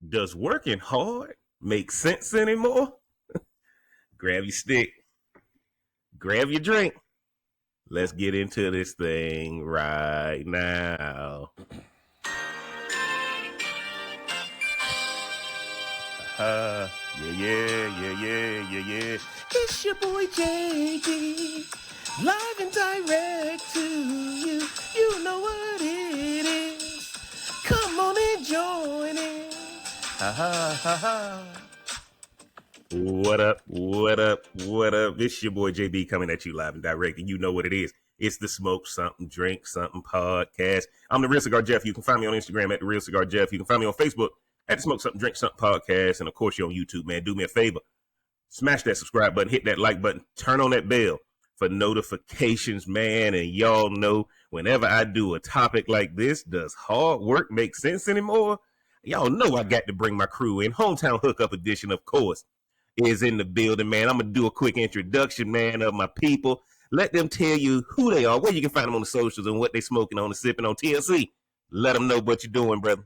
Does working hard make sense anymore? Grab your stick, grab your drink. Let's get into this thing right now. Yeah. It's your boy JD, live and direct to you. You know what it is. Come on and join in. What up? It's your boy JB coming at you live and direct, and you know what it is. It's the Smoke Something, Drink Something podcast. I'm the Real Cigar Jeff. You can find me on Instagram at the Real Cigar Jeff. You can find me on Facebook at the Smoke Something, Drink Something podcast. And of course, you're on YouTube, man. Do me a favor. Smash that subscribe button, hit that like button, turn on that bell for notifications, man. And y'all know whenever I do a topic like this, does hard work make sense anymore? Y'all know I got to bring my crew in. Hometown Hookup Edition, of course, is in the building, man. I'm going to do a quick introduction, man, of my people. Let them tell you who they are, where you can find them on the socials, and what they smoking on and sipping on. TLC, let them know what you're doing, brother.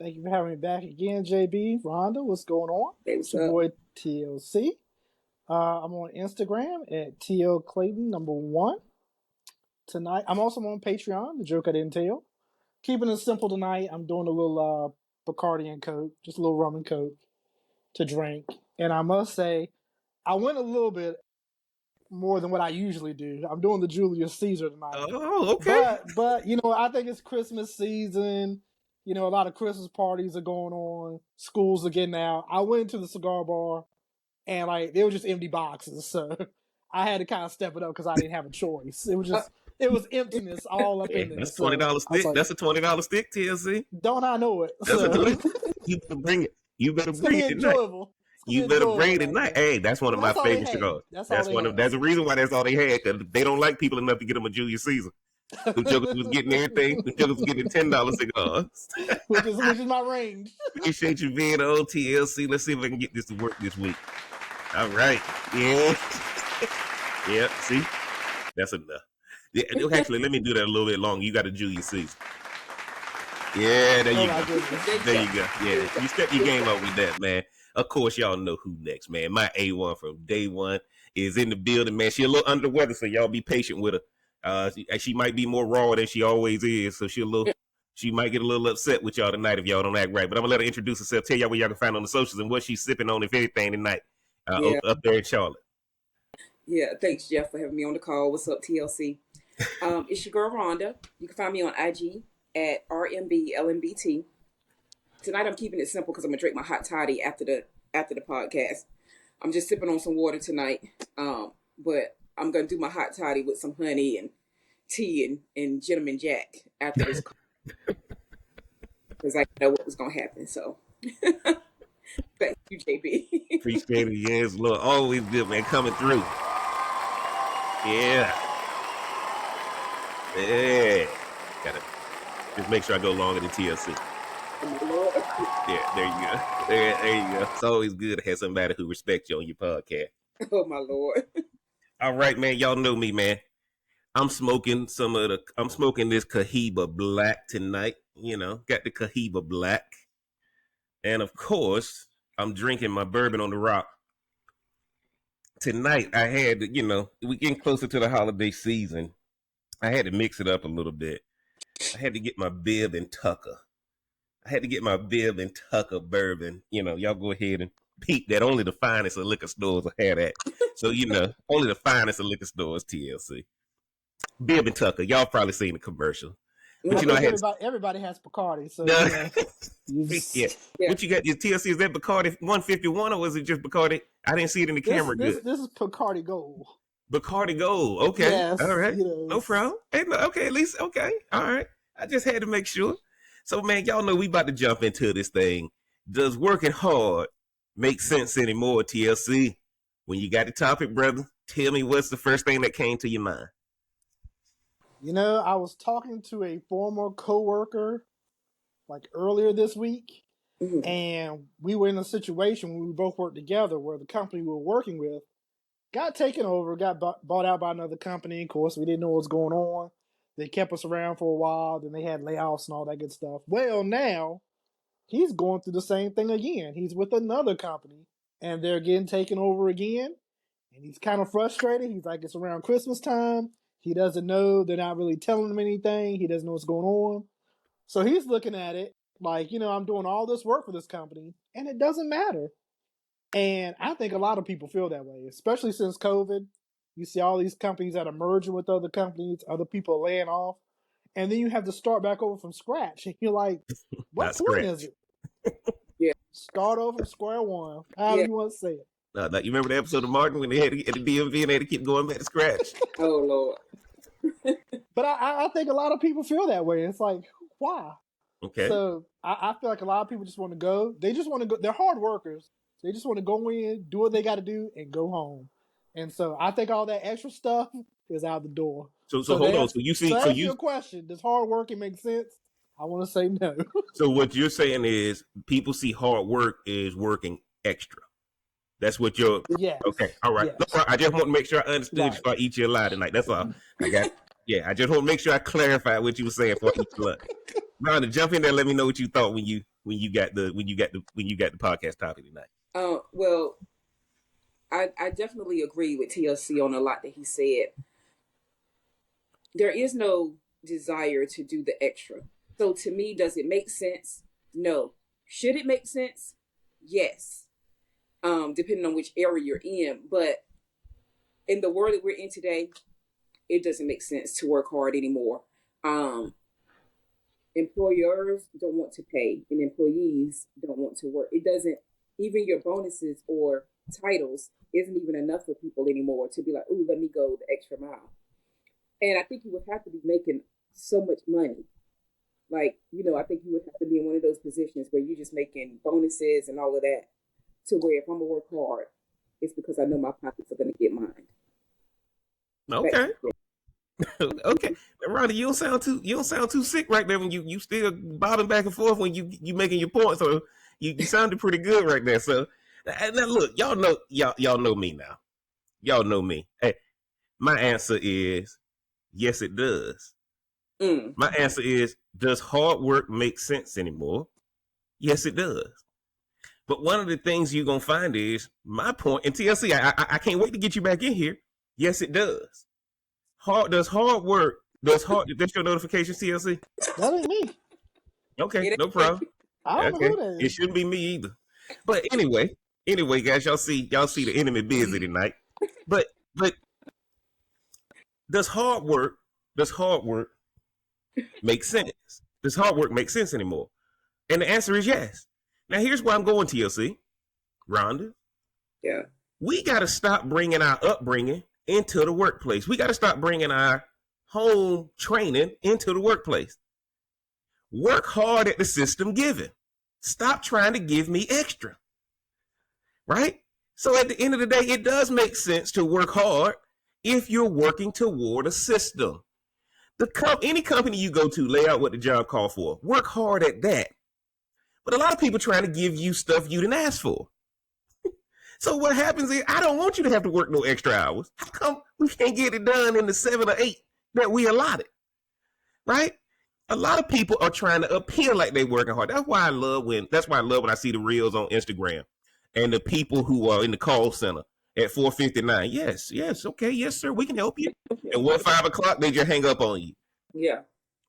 Thank you for having me back again, JB. Rhonda, what's going on? It's your boy TLC. I'm on Instagram at TL Clayton #1. Tonight, I'm also on Patreon, the joke I didn't tell. Keeping it simple tonight, I'm doing a little Bacardi and Coke, just a little rum and Coke to drink. And I must say, I went a little bit more than what I usually do. I'm doing the Julius Caesar tonight. Oh, okay. But you know, I think it's Christmas season. You know, a lot of Christmas parties are going on. Schools are getting out. I went to the cigar bar, and like they were just empty boxes. So I had to kind of step it up because I didn't have a choice. It was emptiness all up in there. That's $20 stick. Like, that's a $20 stick, TLC. Don't I know it? You better bring it. You better bring it tonight. You better bring it tonight. Hey, that's one of my favorite cigars. That's the reason why that's all they had, because they don't like people enough to get them a Julius Caesar. The jokers was getting everything. The jokers was getting $10 cigars. which is my range. Appreciate you being on TLC. Let's see if I can get this to work this week. All right. Yeah. Yeah, see? That's enough. Yeah, actually, let me do that a little bit longer. You got a Julius Caesar. Yeah, there you go. There you go. Yeah, you step your game up with that, man. Of course, y'all know who next, man. My A1 from day one is in the building, man. She a little under the weather, so y'all be patient with her. She might be more raw than she always is, so she might get a little upset with y'all tonight if y'all don't act right. But I'm gonna let her introduce herself, tell y'all where y'all can find her on the socials and what she's sipping on, if anything, tonight up there in Charlotte. Yeah, thanks, Jeff, for having me on the call. What's up, TLC? It's your girl, Rhonda. You can find me on IG at RMBLMBT. Tonight, I'm keeping it simple because I'm going to drink my hot toddy after the podcast. I'm just sipping on some water tonight, but I'm going to do my hot toddy with some honey and tea and Gentleman Jack after this because I know what was going to happen, so... Thank you, JB. Appreciate it. Yeah, it's always good, man. Coming through. Yeah. Gotta just make sure I go longer than TLC. Yeah, there you go. There you go. It's always good to have somebody who respects you on your podcast. Oh my Lord. All right, man. Y'all know me, man. I'm smoking this Cohiba Black tonight. You know, got the Cohiba Black. And of course, I'm drinking my bourbon on the rock. Tonight, I had to, we getting closer to the holiday season. I had to mix it up a little bit. I had to get my Bibb and Tucker. Bourbon. Y'all go ahead and peep that. Only the finest of liquor stores will have that. So, only the finest of liquor stores, TLC. Bibb and Tucker. Y'all probably seen the commercial. But everybody has Bacardi, so yeah. What you got? Your TLC, is that Bacardi 151 or was it just Bacardi? I didn't see it in the camera. This is Bacardi Gold. Bacardi Gold. Okay. Yes, all right. No problem. Hey, okay, at least okay. All right. I just had to make sure. So man, y'all know we about to jump into this thing. Does working hard make sense anymore, TLC? When you got the topic, brother, tell me what's the first thing that came to your mind. I was talking to a former coworker like earlier this week, and we were in a situation when we both worked together where the company we were working with got taken over, got bought out by another company. Of course, we didn't know what was going on. They kept us around for a while, then they had layoffs and all that good stuff. Well, now he's going through the same thing again. He's with another company, and they're getting taken over again, and he's kind of frustrated. He's like, it's around Christmas time. He doesn't know. They're not really telling him anything. He doesn't know what's going on. So he's looking at it like, I'm doing all this work for this company, and it doesn't matter. And I think a lot of people feel that way, especially since COVID. You see all these companies that are merging with other companies, other people laying off, and then you have to start back over from scratch. And you're like, what point is it? Yeah. Start over from square one, however you want to say it. Now, you remember the episode of Martin when they had to get at the DMV and they had to keep going back to scratch? Oh, Lord. But I think a lot of people feel that way. It's like, why? Okay. So I feel like a lot of people just want to go. They just want to go. They're hard workers. They just want to go in, do what they got to do, and go home. And so I think all that extra stuff is out the door. So hold on. So you see, so answer your question, does hard working make sense? I want to say no. So what you're saying is people see hard work is working extra. That's what you're. Yes. Okay. All right. Yes. No, I just want to make sure I understood Right. before I eat your lie tonight. That's all. I just want to make sure I clarify what you were saying before I eat your lunch. Rhonda, jump in there. Let me know what you thought when you got the podcast topic tonight. Well, I definitely agree with TLC on a lot that he said. There is no desire to do the extra. So to me, does it make sense? No. Should it make sense? Yes. Depending on which area you're in. But in the world that we're in today, it doesn't make sense to work hard anymore. Employers don't want to pay and employees don't want to work. It doesn't, even your bonuses or titles isn't even enough for people anymore to be like, ooh, let me go the extra mile. And I think you would have to be making so much money. Like, I think you would have to be in one of those positions where you're just making bonuses and all of that to where if I'm going to work hard, it's because I know my pockets are going to get mine. Okay. Okay. Rhonda, you don't sound too sick right there when you still bobbing back and forth when you making your point. So you sounded pretty good right there. So now look, y'all know me now. Y'all know me. Hey, my answer is yes, it does. My answer is, does hard work make sense anymore? Yes, it does. But one of the things you're going to find is my point, and TLC, I can't wait to get you back in here. Yes, it does. That's your notification, TLC? That ain't me. Okay, no problem. I don't know who that is. It shouldn't be me either. But anyway, guys, y'all see the enemy busy tonight. But does hard work make sense? Does hard work make sense anymore? And the answer is yes. Now here's where I'm going, TLC. Rhonda. Yeah. We got to stop bringing our upbringing into the workplace. We got to stop bringing our home training into the workplace. Work hard at the system given. Stop trying to give me extra. Right? So at the end of the day, it does make sense to work hard if you're working toward a system. Any company you go to, lay out what the job call for. Work hard at that. But a lot of people trying to give you stuff you didn't ask for. So what happens is, I don't want you to have to work no extra hours. How come we can't get it done in the 7 or 8 that we allotted? Right? A lot of people are trying to appear like they're working hard. That's why I love when I see the reels on Instagram and the people who are in the call center at 4:59. Yes, okay, yes, sir, we can help you. And 5 o'clock, they just hang up on you. Yeah.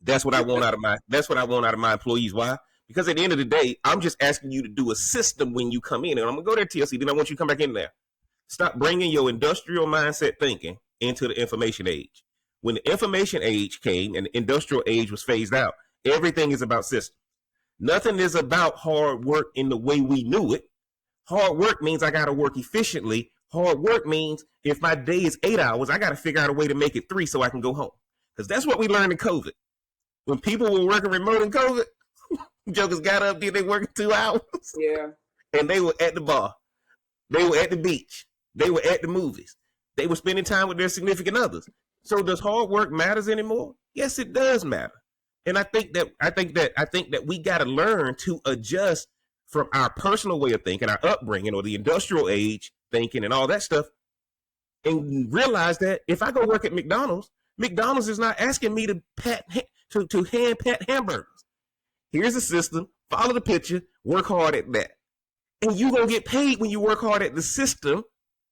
That's what I want out of my employees. Why? Because at the end of the day, I'm just asking you to do a system when you come in. And I'm going to go there, TLC, then I want you to come back in there. Stop bringing your industrial mindset thinking into the information age. When the information age came and the industrial age was phased out, everything is about systems. Nothing is about hard work in the way we knew it. Hard work means I got to work efficiently. Hard work means if my day is 8 hours, I got to figure out a way to make it 3 so I can go home. Because that's what we learned in COVID. When people were working remote in COVID, jokers got up, did they work 2 hours? Yeah. And they were at the bar. They were at the beach. They were at the movies. They were spending time with their significant others. So does hard work matters anymore? Yes, it does matter. And I think that we got to learn to adjust from our personal way of thinking, our upbringing, or the industrial age thinking and all that stuff, and realize that if I go work at McDonald's is not asking me to hand pat hamburgers. Here's a system. Follow the picture. Work hard at that. And you're going to get paid when you work hard at the system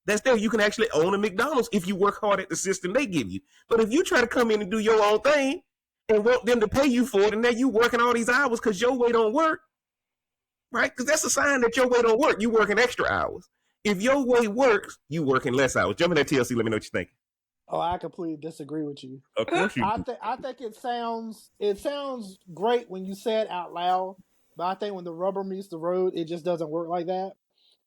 that's there. You can actually own a McDonald's if you work hard at the system they give you. But if you try to come in and do your own thing and want them to pay you for it, and now you working all these hours because your way don't work, right? Because that's a sign that your way don't work. You working extra hours. If your way works, you working less hours. Jump in that TLC. Let me know what you think. Oh, I completely disagree with you. Of course you do. I think it sounds great when you say it out loud, but I think when the rubber meets the road, it just doesn't work like that.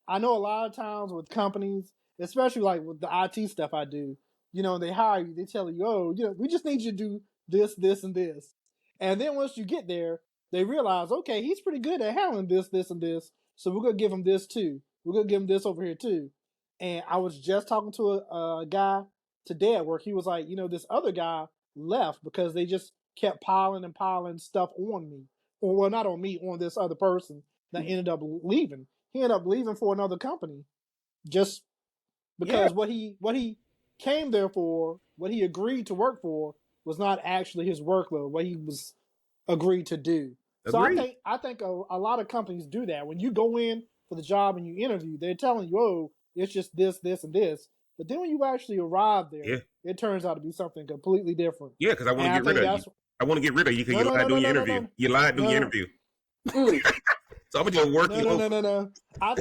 I know a lot of times with companies, especially like with the IT stuff I do, they hire you, they tell you, oh, we just need you to do this, this, and this. And then once you get there, they realize, okay, he's pretty good at handling this, this, and this. So we're going to give him this too. We're going to give him this over here too. And I was just talking to a guy today at work. He was like, this other guy left because they just kept piling and piling stuff on me. Or, well, not on me, on this other person that ended up leaving. He ended up leaving for another company just because what he came there for, what he agreed to work for, was not actually his workload, what he was agreed to do. Agreed. So I think a lot of companies do that. When you go in for the job and you interview, they're telling you, oh, it's just this, this, and this. But then when you actually arrive there, it turns out to be something completely different. Yeah, because I want to get rid of you. I want to get rid of you because you lied during your interview. You lied during your interview. So I'm gonna just work you. No. I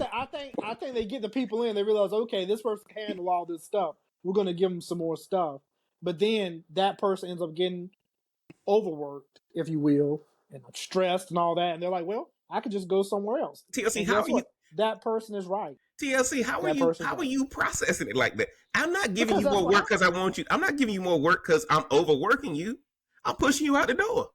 think they get the people in. They realize, okay, this person can handle all this stuff. We're gonna give them some more stuff. But then that person ends up getting overworked, if you will, and stressed and all that. And they're like, well, I could just go somewhere else. TLC, how are you? That person is right. TLC, how are you processing it like that? I'm not giving you more work because I want you. I'm not giving you more work because I'm overworking you. I'm pushing you out the door.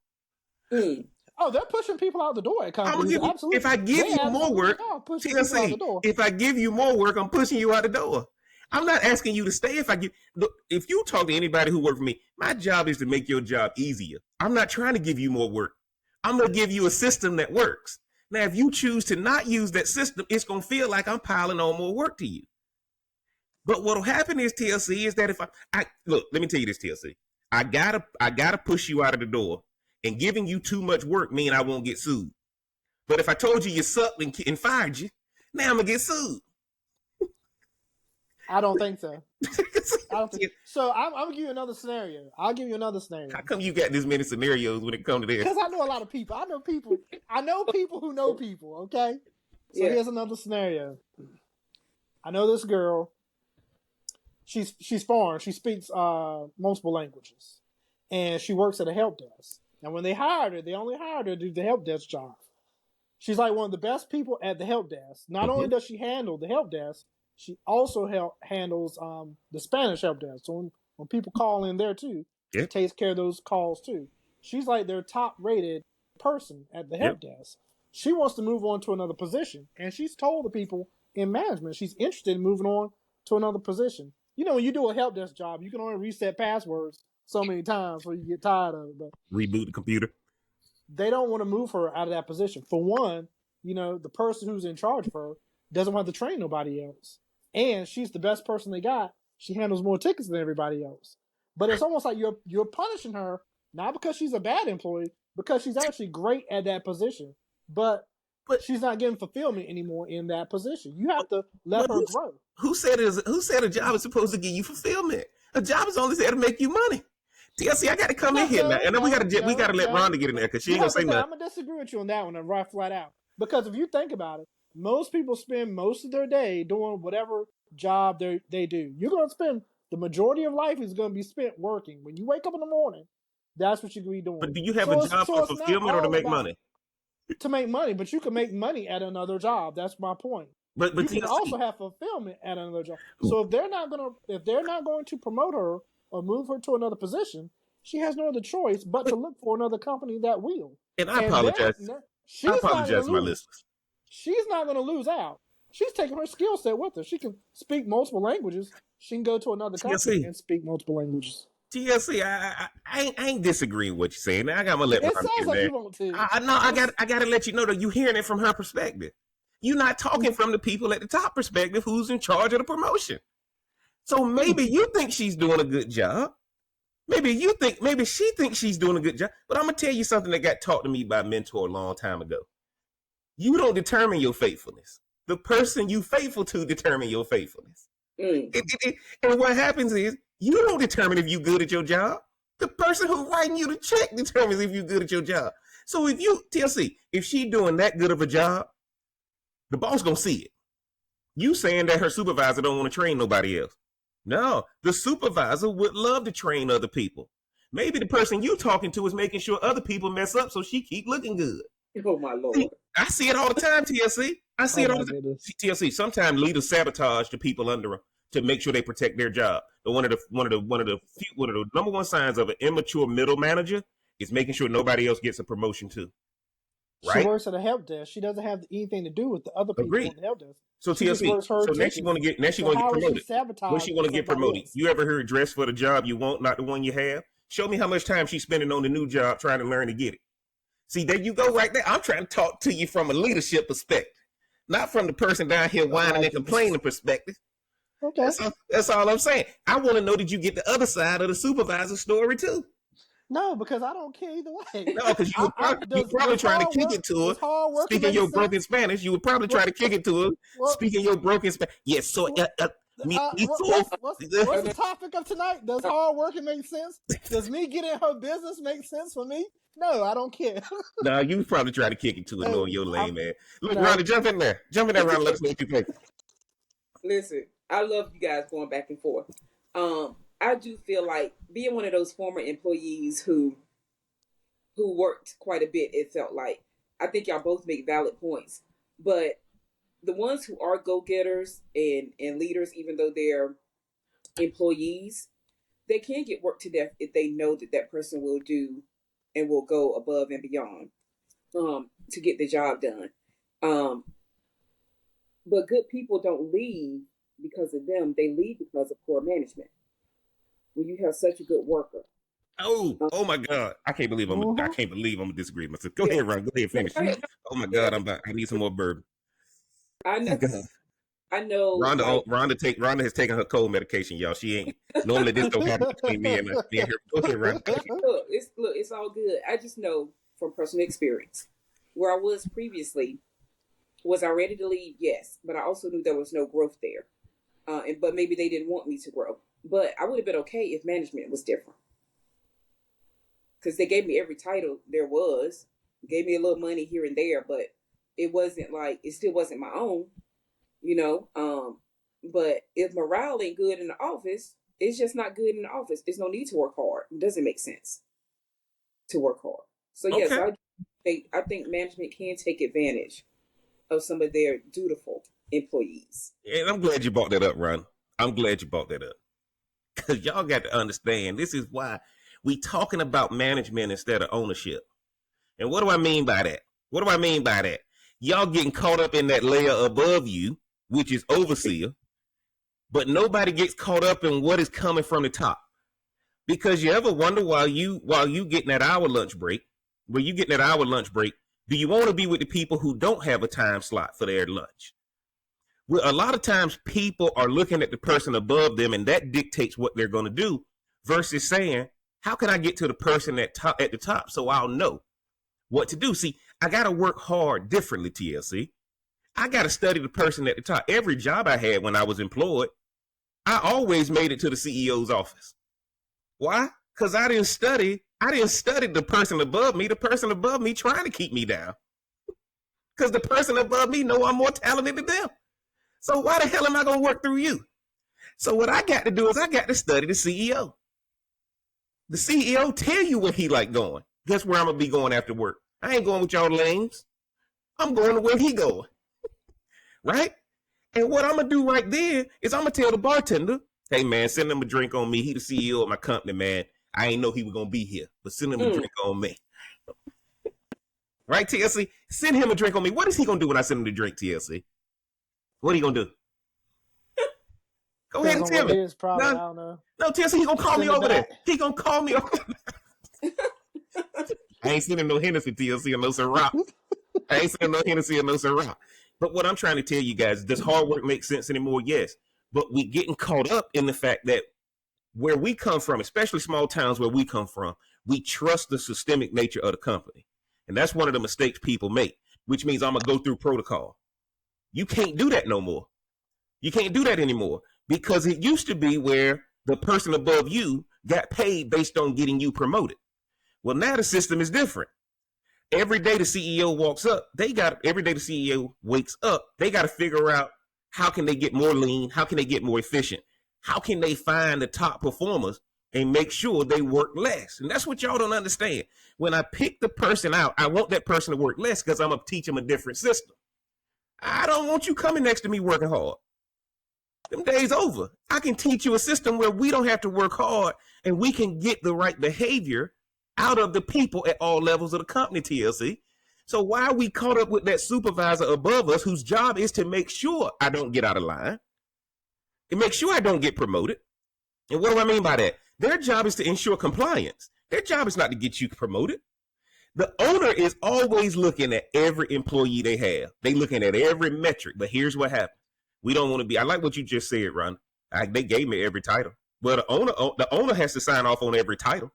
Oh, they're pushing people out the door at companies. Absolutely. If I give you more work, TLC, if I give you more work, I'm pushing you out the door. I'm not asking you to stay. If you talk to anybody who works for me, my job is to make your job easier. I'm not trying to give you more work. I'm going to give you a system that works. Now, if you choose to not use that system, it's going to feel like I'm piling on more work to you. But what'll happen is, TLC, is that if I look, let me tell you this, TLC. I gotta push you out of the door, and giving you too much work mean I won't get sued. But if I told you sucked and fired you, now I'm gonna get sued. I don't think so. So I'm gonna give you another scenario. I'll give you another scenario. How come you got this many scenarios when it comes to this? Because I know a lot of people. I know people who know people. Okay. So here's another scenario. I know this girl. She's foreign. She speaks multiple languages, and she works at a help desk. And when they hired her, they only hired her to do the help desk job. She's like one of the best people at the help desk. Not only does she handle the help desk, she also handles the Spanish help desk. So when people call in there too, she takes care of those calls too. She's like their top rated person at the help desk. She wants to move on to another position, and she's told the people in management she's interested in moving on to another position. When you do a help desk job, you can only reset passwords so many times before you get tired of it. But reboot the computer. They don't want to move her out of that position. For one, the person who's in charge of her doesn't want to train nobody else. And she's the best person they got. She handles more tickets than everybody else. But it's almost like you're punishing her, not because she's a bad employee, because she's actually great at that position. But she's not getting fulfillment anymore in that position. You have to let her grow. Who said a job is supposed to give you fulfillment? A job is only there to make you money. TLC, I got to come in here now, and then we got to let Rhonda get in there because she ain't gonna say nothing. I'm gonna disagree with you on that one, and right flat out. Because if you think about it, most people spend most of their day doing whatever job they do. You're gonna spend the majority of life is gonna be spent working. When you wake up in the morning, that's what you're gonna be doing. But do you have a job for fulfillment or to make money? To make money, but you can make money at another job. That's my point. But you can also have fulfillment at another job. So if they're not going to promote her or move her to another position, she has no other choice but to look for another company that will. And I apologize. I apologize to my listeners. She's not going to lose out. She's taking her skill set with her. She can speak multiple languages. She can go to another company and speak multiple languages. TLC, I ain't disagreeing with what you're saying. I got my let. It sounds like you want to. I got to let you know that you're hearing it from her perspective. You're not talking from the people at the top perspective who's in charge of the promotion. So maybe you think she's doing a good job, Maybe she thinks she's doing a good job. But I'm gonna tell you something that got taught to me by a mentor a long time ago. You don't determine your faithfulness. The person you faithful to determine your faithfulness. And what happens is you don't determine if you're good at your job. The person who's writing you the check determines if you're good at your job. So if you, TLC, if she doing that good of a job, the boss gonna see it. You saying that her supervisor don't want to train nobody else. No, the supervisor would love to train other people. Maybe the person you talking to is making sure other people mess up so she keep looking good. Oh my Lord. I see it all the time, TLC. I see it all the time. TLC, sometimes leaders sabotage the people under them to make sure they protect their job. But one of the number one signs of an immature middle manager is making sure nobody else gets a promotion too. Right? She works at a help desk. She doesn't have anything to do with the other people on the help desk. So TLC, so next she's gonna get promoted. When she gonna get promoted? You ever heard dress for the job you want, not the one you have? Show me how much time she's spending on the new job trying to learn to get it. See, there you go right there. I'm trying to talk to you from a leadership perspective, not from the person down here whining and complaining perspective. Okay. That's all I'm saying. I want to know, did you get the other side of the supervisor story too? No, because I don't care either way. No, because you probably trying to kick it to her. Speaking your broken Spanish, you would probably try to kick it to her. Speaking your broken Spanish. Yes, so what's the topic of tonight? Does hard working make sense? Does me getting her business make sense for me? No, I don't care. No, you probably try to kick it to her knowing your lane, man. Look, Ronnie, jump in there. Jump in there, Ronnie. Let us know what you think. Listen, I love you guys going back and forth. I do feel like being one of those former employees who worked quite a bit, it felt like. I think y'all both make valid points. But the ones who are go-getters and leaders, even though they're employees, they can get worked to death if they know that person will do and will go above and beyond to get the job done. But good people don't leave because of them. They leave because of poor management. When you have such a good worker. Oh my God! I can't believe I'm gonna disagree with myself. Go ahead, Ron. Go ahead, finish. Oh my God! I need some more bourbon. I know. I know. Rhonda has taken her cold medication, y'all. She ain't normally this don't happen between me and her. Go ahead, Rhonda. Look, it's all good. I just know from personal experience where I was previously. Was I ready to leave? Yes, but I also knew there was no growth there, but maybe they didn't want me to grow. But I would have been okay if management was different. Because they gave me every title there was. Gave me a little money here and there, but it still wasn't my own, you know. But if morale ain't good in the office, it's just not good in the office. There's no need to work hard. It doesn't make sense to work hard. So yes, I think management can take advantage of some of their dutiful employees. And I'm glad you brought that up, Ron. I'm glad you brought that up. Because y'all got to understand, this is why we talking about management instead of ownership. And what do I mean by that? Y'all getting caught up in that layer above you, which is overseer, but nobody gets caught up in what is coming from the top. Because you ever wonder while you getting that hour lunch break, do you want to be with the people who don't have a time slot for their lunch? Well, a lot of times people are looking at the person above them and that dictates what they're going to do versus saying, how can I get to the person at the top so I'll know what to do? See, I got to work hard differently, TLC. I got to study the person at the top. Every job I had when I was employed, I always made it to the CEO's office. Why? Because I didn't study the person above me. The person above me trying to keep me down. Because the person above me know I'm more talented than them. So why the hell am I going to work through you? So what I got to do is I got to study the CEO. The CEO tell you where he like going. Guess where I'm going to be going after work? I ain't going with y'all lames. I'm going to where he going. Right? And what I'm going to do right there is I'm going to tell the bartender, hey, man, send him a drink on me. He the CEO of my company, man. I ain't know he was going to be here, but send him a drink on me. Right, TLC? Send him a drink on me. What is he going to do when I send him the drink, TLC? What are you going to do? Go ahead and tell me. No, TLC, he going to call me over there. He going to call me over there. I ain't sending no Hennessy, TLC, or no Ciroc. I ain't sending no Hennessy or no Ciroc. But what I'm trying to tell you guys, does hard work make sense anymore? Yes. But we getting caught up in the fact that where we come from, especially small towns where we come from, we trust the systemic nature of the company. And that's one of the mistakes people make, which means I'm going to go through protocol. You can't do that no more. You can't do that anymore because it used to be where the person above you got paid based on getting you promoted. Well, now the system is different. Every day the CEO walks up, every day the CEO wakes up, they got to figure out how can they get more lean, how can they get more efficient, how can they find the top performers and make sure they work less. And that's what y'all don't understand. When I pick the person out, I want that person to work less because I'm going to teach them a different system. I don't want you coming next to me working hard. Them days over. I can teach you a system where we don't have to work hard and we can get the right behavior out of the people at all levels of the company, TLC. So why are we caught up with that supervisor above us whose job is to make sure I don't get out of line and make sure I don't get promoted? And what do I mean by that? Their job is to ensure compliance. Their job is not to get you promoted. The owner is always looking at every employee they have. They looking at every metric, but here's what happens. We don't want to be, I like what you just said, Ron. They gave me every title. Well, the owner has to sign off on every title.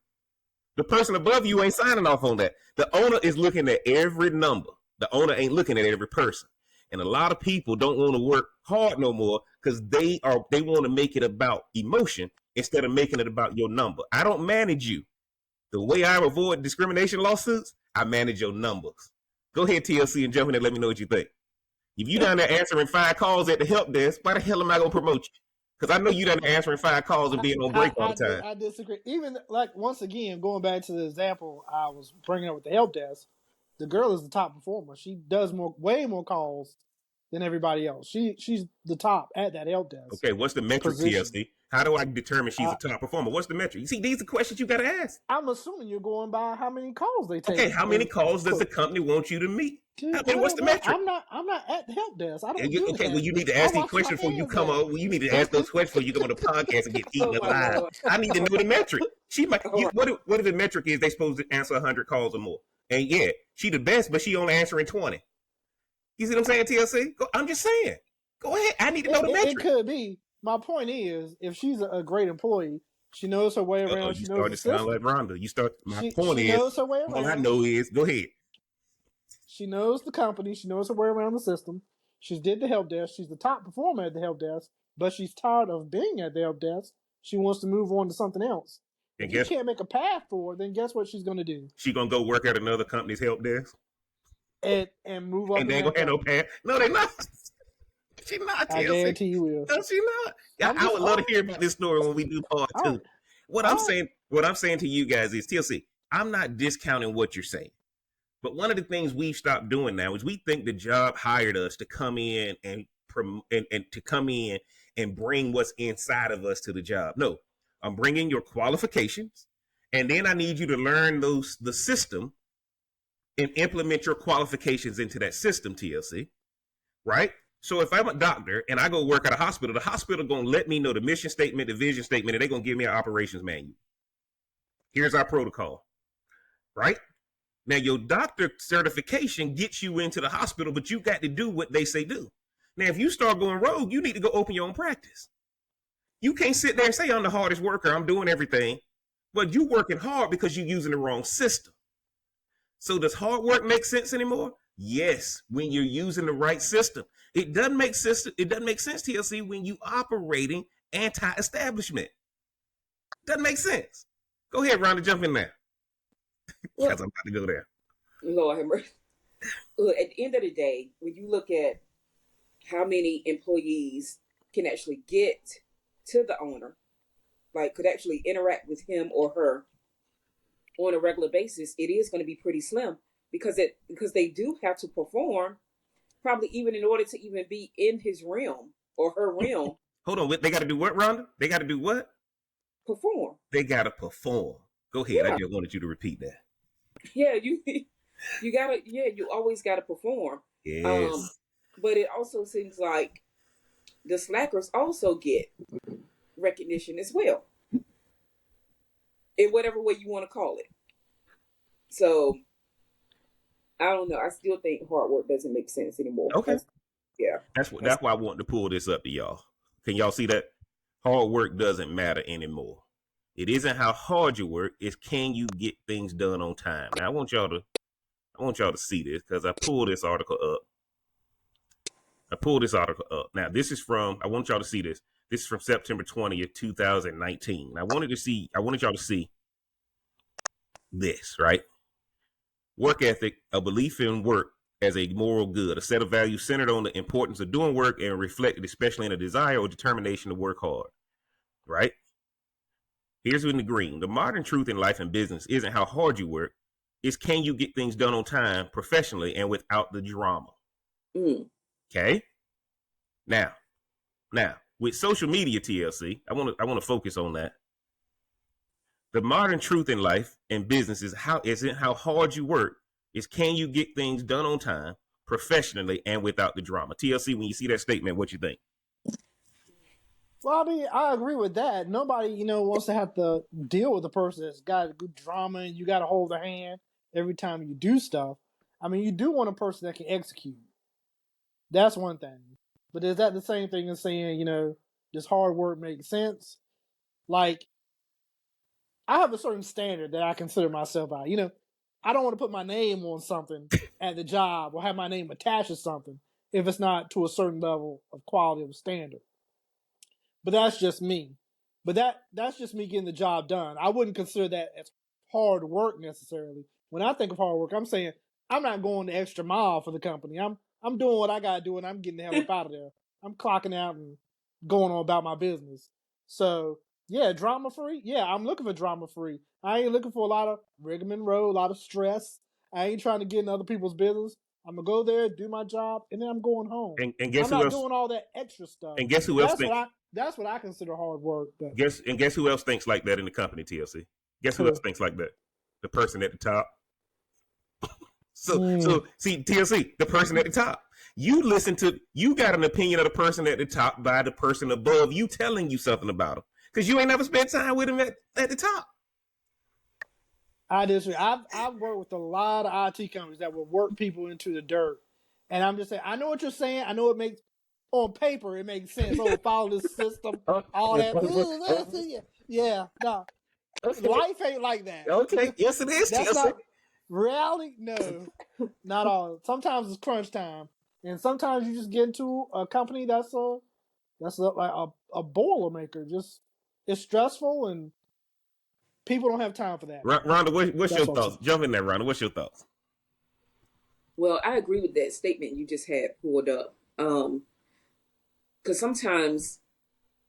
The person above you ain't signing off on that. The owner is looking at every number. The owner ain't looking at every person. And a lot of people don't want to work hard no more because they want to make it about emotion instead of making it about your number. I don't manage you. The way I avoid discrimination lawsuits, I manage your numbers. Go ahead, TLC, and jump in and let me know what you think. If you down there answering 5 calls at the help desk, why the hell am I going to promote you? Because I know you down there answering 5 calls and being on break all the time. I disagree. Even, like, once again, going back to the example I was bringing up with the help desk, the girl is the top performer. She does way more calls than everybody else. She's the top at that help desk. Okay, what's the metric, TLC? How do I determine she's a top performer? What's the metric? You see, these are questions you got to ask. I'm assuming you're going by how many calls they take. Okay, how many calls does the company want you to meet? What's the metric? I'm not at the help desk. I don't do okay, that. well, you need to ask these questions before you come on. Well, you need to ask those questions before you come on the podcast and get eaten alive. I need to know the metric. What if the metric is they supposed to answer 100 calls or more? And yeah, she the best, but she only answering 20. You see what I'm saying, TLC? I'm just saying. Go ahead. I need to know the metric. It could be. My point is, if she's a great employee, she knows her way around. You start to sound like Rhonda. My point is, knows her way around. All I know is, go ahead. She knows the company. She knows her way around the system. She's did the help desk. She's the top performer at the help desk, but she's tired of being at the help desk. She wants to move on to something else. If you can't make a path for her, then guess what she's going to do? She's going to go work at another company's help desk? And move up. And they ain't going to have no path? No, they're not. She not. I guarantee you will. No, she not. I would love to hear about this story when we do part 2. Right. What I'm saying to you guys is, TLC, I'm not discounting what you're saying. But one of the things we've stopped doing now is we think the job hired us to come in and to come in and bring what's inside of us to the job. No, I'm bringing your qualifications, and then I need you to learn the system and implement your qualifications into that system, TLC, right? So if I'm a doctor and I go work at a hospital, the hospital going to let me know the mission statement, the vision statement, and they're going to give me an operations manual. Here's our protocol, right? Now, your doctor certification gets you into the hospital, but you got to do what they say do. Now, if you start going rogue, you need to go open your own practice. You can't sit there and say, I'm the hardest worker, I'm doing everything. But you're working hard because you're using the wrong system. So does hard work make sense anymore? Yes, when you're using the right system. It doesn't make sense, TLC, when you operating anti-establishment. Doesn't make sense. Go ahead, Rhonda, jump in there. Because I'm about to go there. Lord have mercy. Look, at the end of the day, when you look at how many employees can actually get to the owner, like could actually interact with him or her on a regular basis, it is going to be pretty slim because they do have to perform, probably even in order to even be in his realm or her realm. Hold on, they got to do what, Rhonda? They got to do what? Perform. They got to perform. Go ahead. Yeah. I just wanted you to repeat that. Yeah, you gotta. Yeah, you always gotta perform. Yes. But it also seems like the slackers also get recognition as well, in whatever way you want to call it. So I don't know. I still think hard work doesn't make sense anymore. Okay. Yeah. That's why I wanted to pull this up to y'all. Can y'all see that? Hard work doesn't matter anymore. It isn't how hard you work, it's can you get things done on time. Now I want y'all to see this because I pulled this article up. Now this is from, I want y'all to see this. This is from September 20th, 2019. I wanted y'all to see this, right? Work ethic, a belief in work as a moral good, a set of values centered on the importance of doing work and reflected especially in a desire or determination to work hard, right? Here's in the green. The modern truth in life and business isn't how hard you work, it's can you get things done on time, professionally, and without the drama. Okay? Now, with social media, TLC, I want to focus on that. The modern truth in life and business isn't how hard you work, is can you get things done on time, professionally, and without the drama. TLC, when you see that statement, what you think? Well, I mean, I agree with that. Nobody, wants to have to deal with a person that's got good drama and you got to hold their hand every time you do stuff. I mean, you do want a person that can execute. That's one thing. But is that the same thing as saying, does hard work make sense? Like, I have a certain standard that I consider myself by. I don't want to put my name on something at the job or have my name attached to something if it's not to a certain level of quality of standard. But that's just me. But that's just me getting the job done. I wouldn't consider that as hard work necessarily. When I think of hard work, I'm saying I'm not going the extra mile for the company. I'm doing what I gotta do and I'm getting the hell up out of there. I'm clocking out and going on about my business. So yeah, drama free. Yeah, I'm looking for drama free. I ain't looking for a lot of rigmarole, a lot of stress. I ain't trying to get in other people's business. I'm gonna go there, do my job, and then I'm going home. And guess I'm who not else? doing all that extra stuff. And guess who else thinks? That's what I consider hard work. But guess who else thinks like that in the company, TLC? Guess who else thinks like that? The person at the top. So see, TLC, the person at the top. You got an opinion of the person at the top by the person above you telling you something about them. Because you ain't never spent time with him at the top. I disagree. I've worked with a lot of IT companies that will work people into the dirt. And I'm just saying, I know what you're saying. I know it makes, on paper, it makes sense. Oh, follow this system, all that. Yeah, no. Okay. Life ain't like that. Okay, yes it is. That's not reality. No, not all. Sometimes it's crunch time, and sometimes you just get into a company that's like a boilermaker. Just it's stressful, and people don't have time for that. Rhonda, what's your thoughts? Jump in there, Rhonda. What's your thoughts? Well, I agree with that statement you just had pulled up. Because sometimes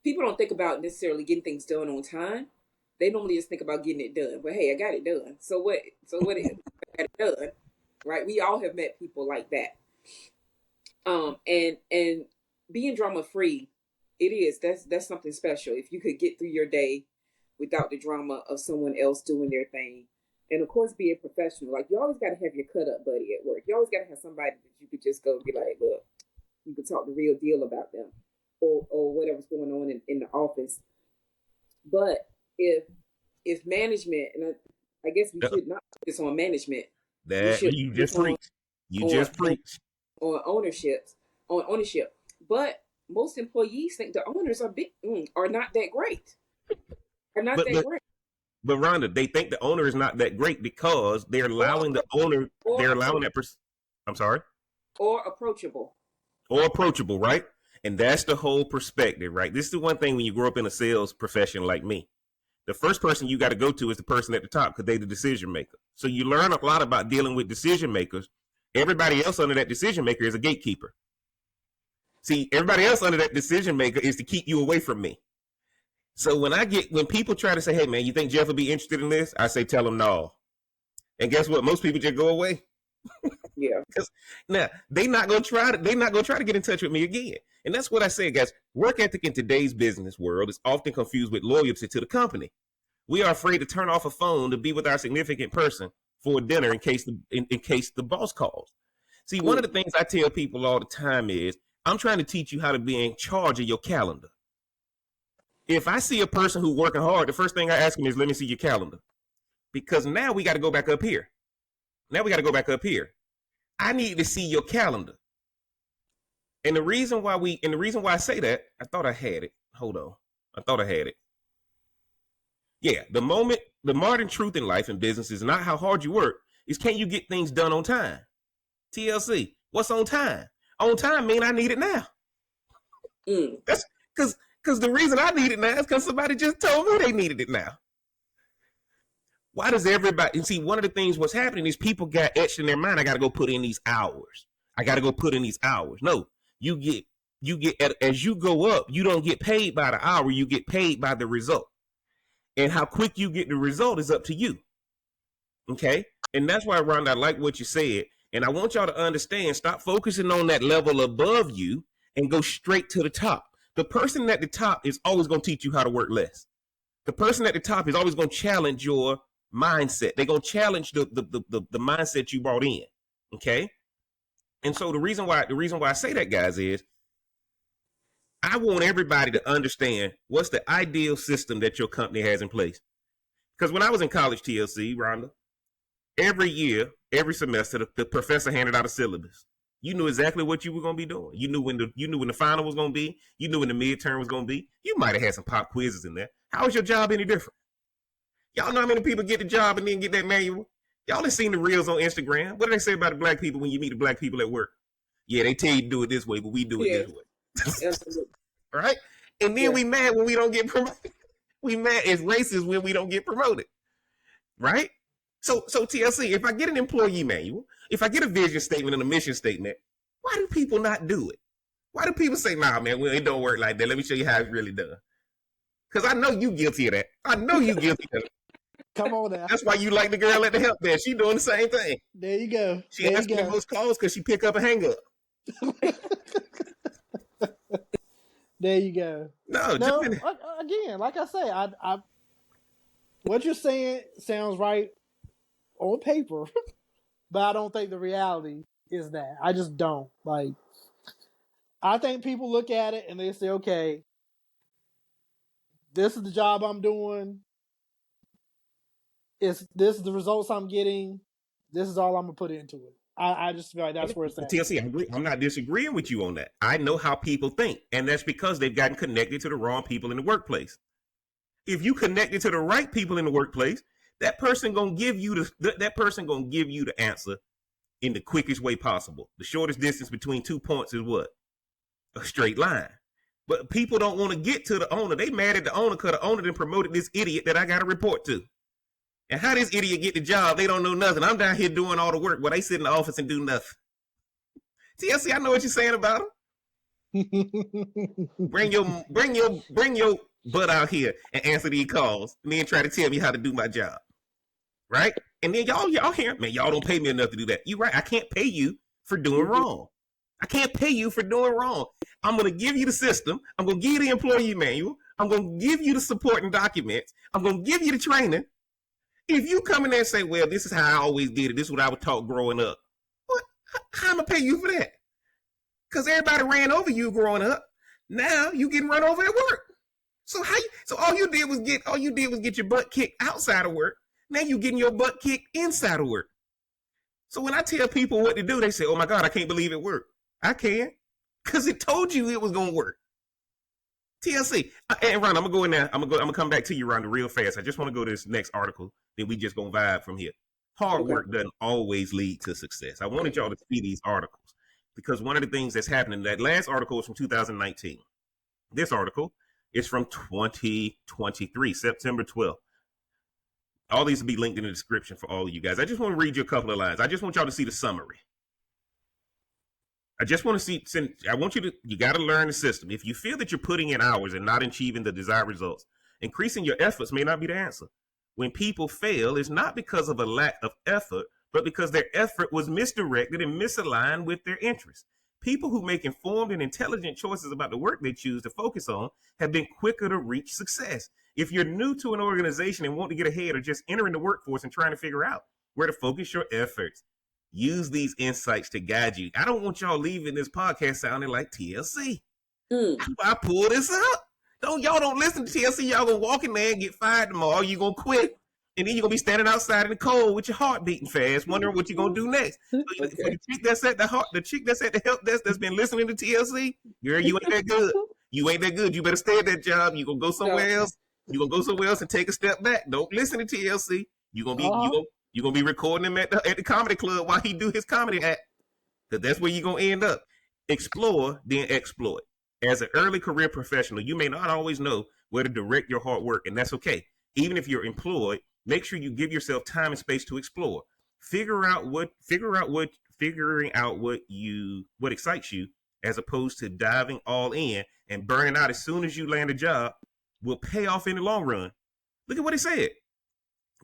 people don't think about necessarily getting things done on time. They normally just think about getting it done. But hey, I got it done. So what? I got it done, right? We all have met people like that. And being drama free, that's something special. If you could get through your day without the drama of someone else doing their thing, and of course being professional. Like you always got to have your cut up buddy at work. You always got to have somebody that you could just go be like, look, you can talk the real deal about them, or whatever's going on in the office. But if management, and I guess we should not focus on management. That you just preach. On ownership. But most employees think the owners are not that great. Great. But Rhonda, they think the owner is not that great because they're allowing the owner. They're allowing that person. I'm sorry. Or approachable, right? And that's the whole perspective, right? This is the one thing when you grow up in a sales profession like me. The first person you got to go to is the person at the top because they're the decision maker. So you learn a lot about dealing with decision makers. Everybody else under that decision maker is a gatekeeper. See, everybody else under that decision maker is to keep you away from me. So when people try to say, hey man, you think Jeff will be interested in this? I say, tell them no. And guess what? Most people just go away. Yeah. Now they're not gonna try to get in touch with me again. And that's what I say, guys. Work ethic in today's business world is often confused with loyalty to the company. We are afraid to turn off a phone to be with our significant person for dinner in case the boss calls. See, one of the things I tell people all the time is I'm trying to teach you how to be in charge of your calendar. If I see a person who's working hard, the first thing I ask them is, let me see your calendar. Because now we got to go back up here. I need to see your calendar. And the reason why I say that, I thought I had it. Hold on. I thought I had it. Yeah, the modern truth in life and business is not how hard you work, is can you get things done on time? TLC, what's on time? On time mean I need it now. That's because the reason I need it now is because somebody just told me they needed it now. Why does everybody, and see, one of the things what's happening is people got etched in their mind, I got to go put in these hours. I got to go put in these hours. No, you get, as you go up, you don't get paid by the hour, you get paid by the result. And how quick you get the result is up to you. Okay? And that's why, Rhonda, I like what you said. And I want y'all to understand, stop focusing on that level above you and go straight to the top. The person at the top is always going to teach you how to work less. The person at the top is always going to challenge your mindset. They're going to challenge the mindset you brought in. Okay? And so the reason why I say that, guys, is I want everybody to understand what's the ideal system that your company has in place. Because when I was in college, TLC, Rhonda, every year, every semester, the professor handed out a syllabus. You knew exactly what you were going to be doing. You knew when the final was going to be. You knew when the midterm was going to be. You might have had some pop quizzes in there. How is your job any different? Y'all know how many people get the job and then get that manual? Y'all have seen the reels on Instagram. What do they say about the black people when you meet the black people at work? Yeah, they tell you to do it this way, but we do it this way. Right? And then we mad when we don't get promoted. We mad as racist when we don't get promoted. Right? So TLC, if I get an employee manual, if I get a vision statement and a mission statement, why do people not do it? Why do people say, nah, man, well, it don't work like that. Let me show you how it's really done. Because I know you guilty of that. I know you guilty of that. Come on now. That's why you like the girl at the help desk. She doing the same thing. There you go. She asks me most calls because she pick up and hang up. There you go. No, again, like I say, I what you're saying sounds right on paper, but I don't think the reality is that. I just don't. Like, I think people look at it and they say, okay, this is the job I'm doing. This is the results I'm getting. This is all I'm gonna put into it. I just feel like that's where it's at. TLC, I agree. I'm not disagreeing with you on that. I know how people think, and that's because they've gotten connected to the wrong people in the workplace. If you connected to the right people in the workplace, that person gonna give you the answer in the quickest way possible. The shortest distance between 2 points is what? A straight line. But people don't want to get to the owner. They mad at the owner because the owner then promoted this idiot that I got to report to. And how this idiot get the job, they don't know nothing. I'm down here doing all the work while they sit in the office and do nothing. TLC, I know what you're saying about them. bring your butt out here and answer these calls, and then try to tell me how to do my job, right? And then y'all hear, man, y'all don't pay me enough to do that. You right? I can't pay you for doing wrong. I can't pay you for doing wrong. I'm gonna give you the system. I'm gonna give you the employee manual. I'm gonna give you the supporting documents. I'm gonna give you the training. If you come in there and say, well, this is how I always did it, this is what I was taught growing up, what? How am I pay you for that? Because everybody ran over you growing up. Now you getting run over at work. So all you did was get your butt kicked outside of work. Now you getting your butt kicked inside of work. So when I tell people what to do, they say, oh my God, I can't believe it worked. I can, because it told you it was gonna work. TLC, and Ron, I'm gonna go in there. I'm gonna come back to you, Ron, real fast. I just want to go to this next article. Then we just gonna vibe from here. Hard work doesn't always lead to success. I wanted y'all to see these articles because one of the things that's happening. That last article was from 2019. This article is from 2023, September 12th. All these will be linked in the description for all of you guys. I just want to read you a couple of lines. I just want y'all to see the summary. I just want to see, you got to learn the system. If you feel that you're putting in hours and not achieving the desired results, increasing your efforts may not be the answer. When people fail, it's not because of a lack of effort, but because their effort was misdirected and misaligned with their interests. People who make informed and intelligent choices about the work they choose to focus on have been quicker to reach success. If you're new to an organization and want to get ahead or just entering the workforce and trying to figure out where to focus your efforts, use these insights to guide you. I don't want y'all leaving this podcast sounding like TLC. I pull this up. Y'all don't listen to TLC. Y'all gonna walk in there and get fired tomorrow. You gonna quit, and then you're gonna be standing outside in the cold with your heart beating fast, wondering what you're gonna do next. So for the chick that's at the help desk that's been listening to TLC, girl, you ain't that good. You ain't that good. You better stay at that job. You gonna go somewhere else. You're gonna go somewhere else and take a step back. Don't listen to TLC. You're gonna be recording him at the comedy club while he do his comedy act. Because that's where you're gonna end up. Explore, then exploit. As an early career professional, you may not always know where to direct your hard work, and that's okay. Even if you're employed, make sure you give yourself time and space to explore. Figuring out what excites you, as opposed to diving all in and burning out as soon as you land a job, will pay off in the long run. Look at what he said.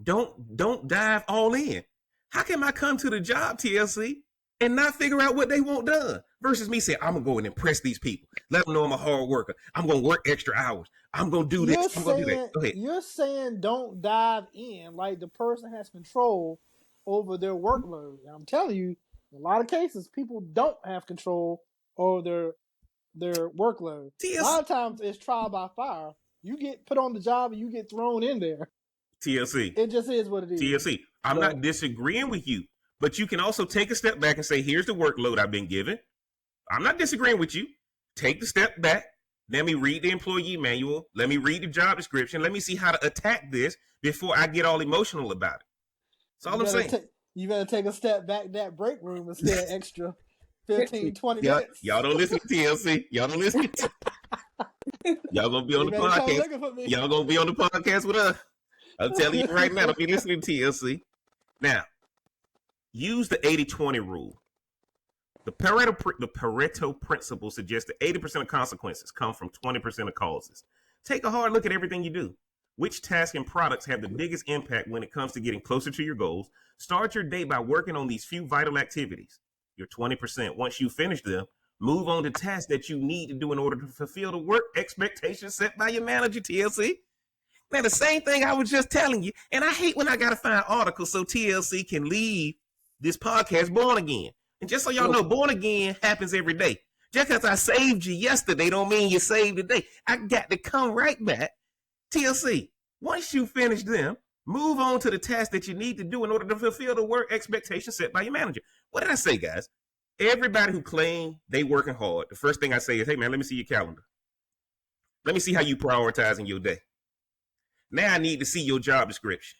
Don't dive all in. How can I come to the job, TLC, and not figure out what they want done? Versus me saying, I'm gonna go and impress these people. Let them know I'm a hard worker. I'm gonna work extra hours. I'm gonna do this. I'm gonna do that. Go ahead. You're saying don't dive in like the person has control over their workload. And I'm telling you, in a lot of cases, people don't have control over their workload. A lot of times it's trial by fire. You get put on the job and you get thrown in there. TLC. It just is what it is. TLC. I'm not disagreeing with you, but you can also take a step back and say, here's the workload I've been given. I'm not disagreeing with you. Take the step back. Let me read the employee manual. Let me read the job description. Let me see how to attack this before I get all emotional about it. That's all I'm saying. You better take a step back that break room and stay an extra 15, 20 minutes. Y'all don't listen to TLC. Y'all don't listen to Y'all gonna be on the podcast. Y'all gonna be on the podcast with us. I'm telling you right now, don't be listening to TLC. Now, use the 80-20 rule. The Pareto principle suggests that 80% of consequences come from 20% of causes. Take a hard look at everything you do. Which tasks and products have the biggest impact when it comes to getting closer to your goals? Start your day by working on these few vital activities. Your 20%. Once you finish them, move on to tasks that you need to do in order to fulfill the work expectations set by your manager, TLC. Now, the same thing I was just telling you, and I hate when I got to find articles so TLC can leave this podcast born again. And just so y'all know, born again happens every day. Just because I saved you yesterday don't mean you saved today. I got to come right back. TLC, once you finish them, move on to the tasks that you need to do in order to fulfill the work expectations set by your manager. What did I say, guys? Everybody who claim they working hard, the first thing I say is, hey, man, let me see your calendar. Let me see how you prioritizing your day. Now I need to see your job description.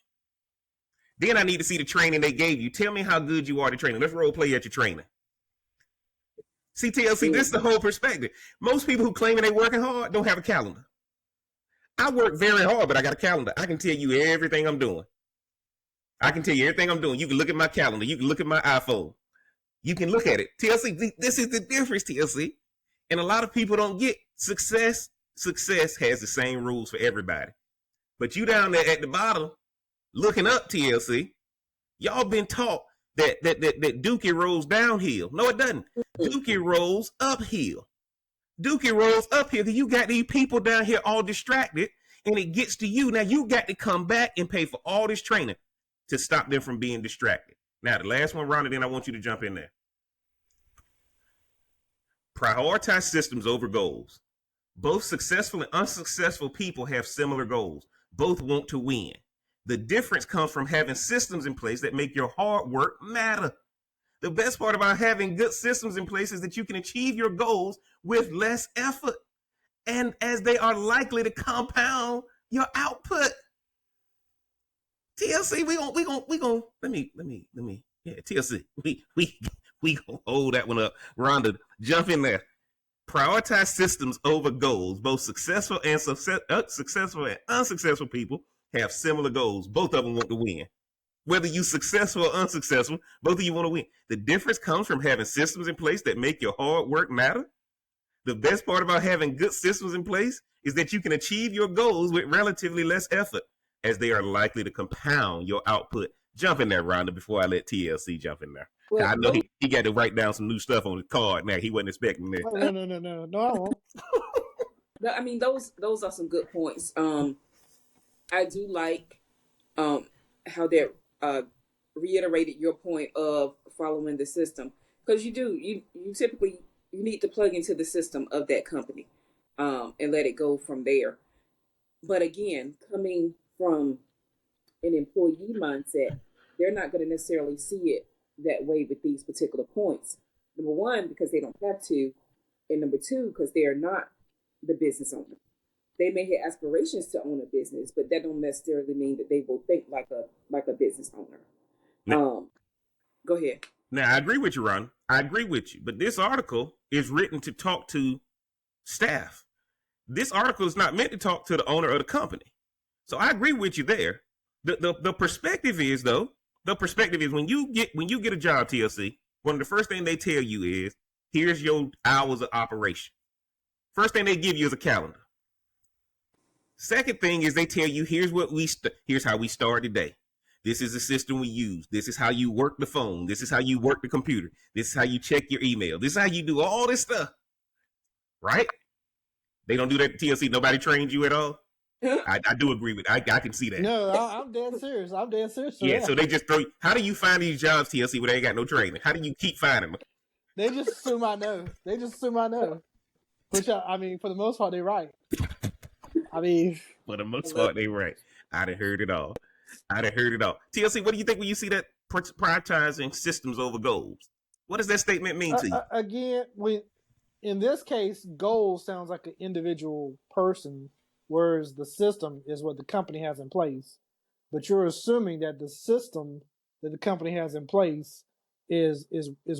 Then I need to see the training they gave you. Tell me how good you are at training. Let's role play at your training. See, TLC, this is the whole perspective. Most people who claim they working hard don't have a calendar. I work very hard, but I got a calendar. I can tell you everything I'm doing. You can look at my calendar. You can look at my iPhone. You can look at it. TLC, this is the difference, TLC. And a lot of people don't get success. Success has the same rules for everybody. But you down there at the bottom, looking up, TLC, y'all been taught that Dookie rolls downhill. No, it doesn't. Dookie rolls uphill. Dookie rolls uphill because you got these people down here all distracted, and it gets to you. Now you got to come back and pay for all this training to stop them from being distracted. Now, the last one, Ronnie, then I want you to jump in there. Prioritize systems over goals. Both successful and unsuccessful people have similar goals. Both want to win. The difference comes from having systems in place that make your hard work matter. The best part about having good systems in place is that you can achieve your goals with less effort, and as they are likely to compound your output. TLC, we gonna let me TLC, we gonna hold that one up. Rhonda, jump in there. Prioritize systems over goals. Both successful and unsuccessful people have similar goals. Both of them want to win. Whether you successful or unsuccessful, both of you want to win. The difference comes from having systems in place that make your hard work matter. The best part about having good systems in place is that you can achieve your goals with relatively less effort, as they are likely to compound your output. Jump in there, Rhonda, before I let TLC jump in there. Well, I know he got to write down some new stuff on his card. Now he wasn't expecting that. No, I won't. I mean, those are some good points. I do like how they reiterated your point of following the system, because you typically you need to plug into the system of that company and let it go from there. But again, coming from an employee mindset, they're not going to necessarily see it that way with these particular points. Number one, because they don't have to, and number two, because they are not the business owner. they may have aspirations to own a business, but that don't necessarily mean that they will think like a business owner. Now, Go ahead. now, I agree with you, Ron. I agree with you. But this article is written to talk to staff. This article is not meant to talk to the owner of the company. So I agree with you there. The perspective is though, the perspective is when you get a job, TLC, one of the first thing they tell you is here's your hours of operation. First thing they give you is a calendar. Second thing is they tell you here's how we start today. This is the system we use. This is how you work the phone. This is how you work the computer. This is how you check your email. This is how you do all this stuff. Right? They don't do that at TLC. Nobody trained you at all. I do agree with. I can see that. No, I'm dead serious. I'm dead serious. Yeah. So they just throw. How do you find these jobs, TLC, where they ain't got no training? How do you keep finding them? They just assume I know. Which I mean, for the most part, they're right. I mean, for the most part, they right. I done heard it all. TLC, what do you think when you see that prioritizing systems over goals? What does that statement mean to you? Again, in this case, goals sounds like an individual person, whereas the system is what the company has in place. But you're assuming that the system that the company has in place is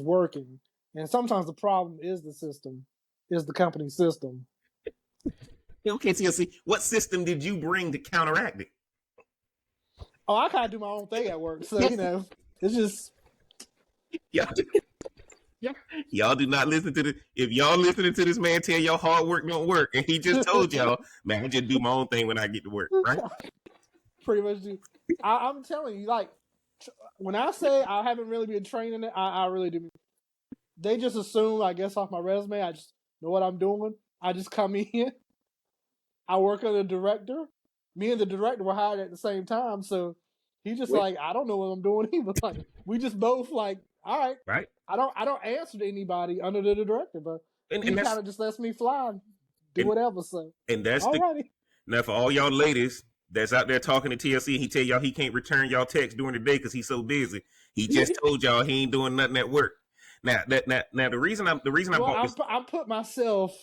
working. And sometimes the problem is the system, is the company's system. Okay, TLC, what system did you bring to counteract it? Oh, I kind of do my own thing at work, so it's just y'all do not listen to this. If y'all listening to this man tell y'all hard work don't work, and he just told y'all, man, I just do my own thing when I get to work, right? Pretty much do. I'm telling you, like, when I say I haven't really been trained in it, I really do. They just assume, I guess, off my resume, I just know what I'm doing. I just come in. I work under the director. Me and the director were hired at the same time, so he just like, I don't know what I'm doing either. Like, we just both like, all right, right. I don't answer to anybody under the director, but he kind of just lets me fly and do whatever. So and that's now for all y'all ladies that's out there talking to TLC, he tell y'all he can't return y'all text during the day because he's so busy. He just told y'all he ain't doing nothing at work. Now the reason I bought this, I put myself.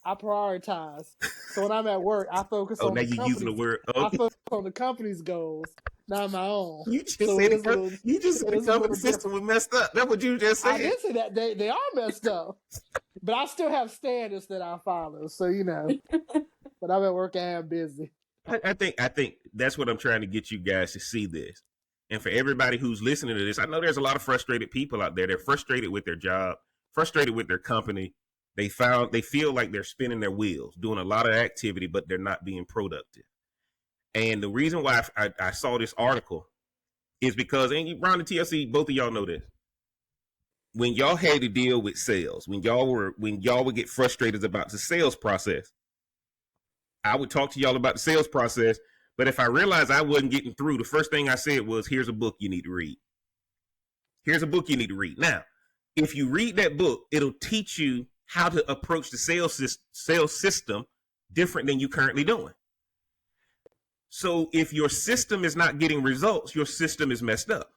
I prioritize. So when I'm at work, I focus on. Now you using the word. I focus on the company's goals, not my own. You just said the company system was messed up. That's what you just said. I did say that they are messed up, but I still have standards that I follow. So but I'm at work and I'm busy. I think that's what I'm trying to get you guys to see this. And for everybody who's listening to this, I know there's a lot of frustrated people out there. They're frustrated with their job, frustrated with their company. They feel like they're spinning their wheels, doing a lot of activity, but they're not being productive. And the reason why I saw this article is because, and Ron and TLC, both of y'all know this. When y'all had to deal with sales, when y'all would get frustrated about the sales process, I would talk to y'all about the sales process. But if I realized I wasn't getting through, the first thing I said was, here's a book you need to read. Here's a book you need to read. Now, if you read that book, it'll teach you how to approach the sales system different than you currently doing. So if your system is not getting results, your system is messed up.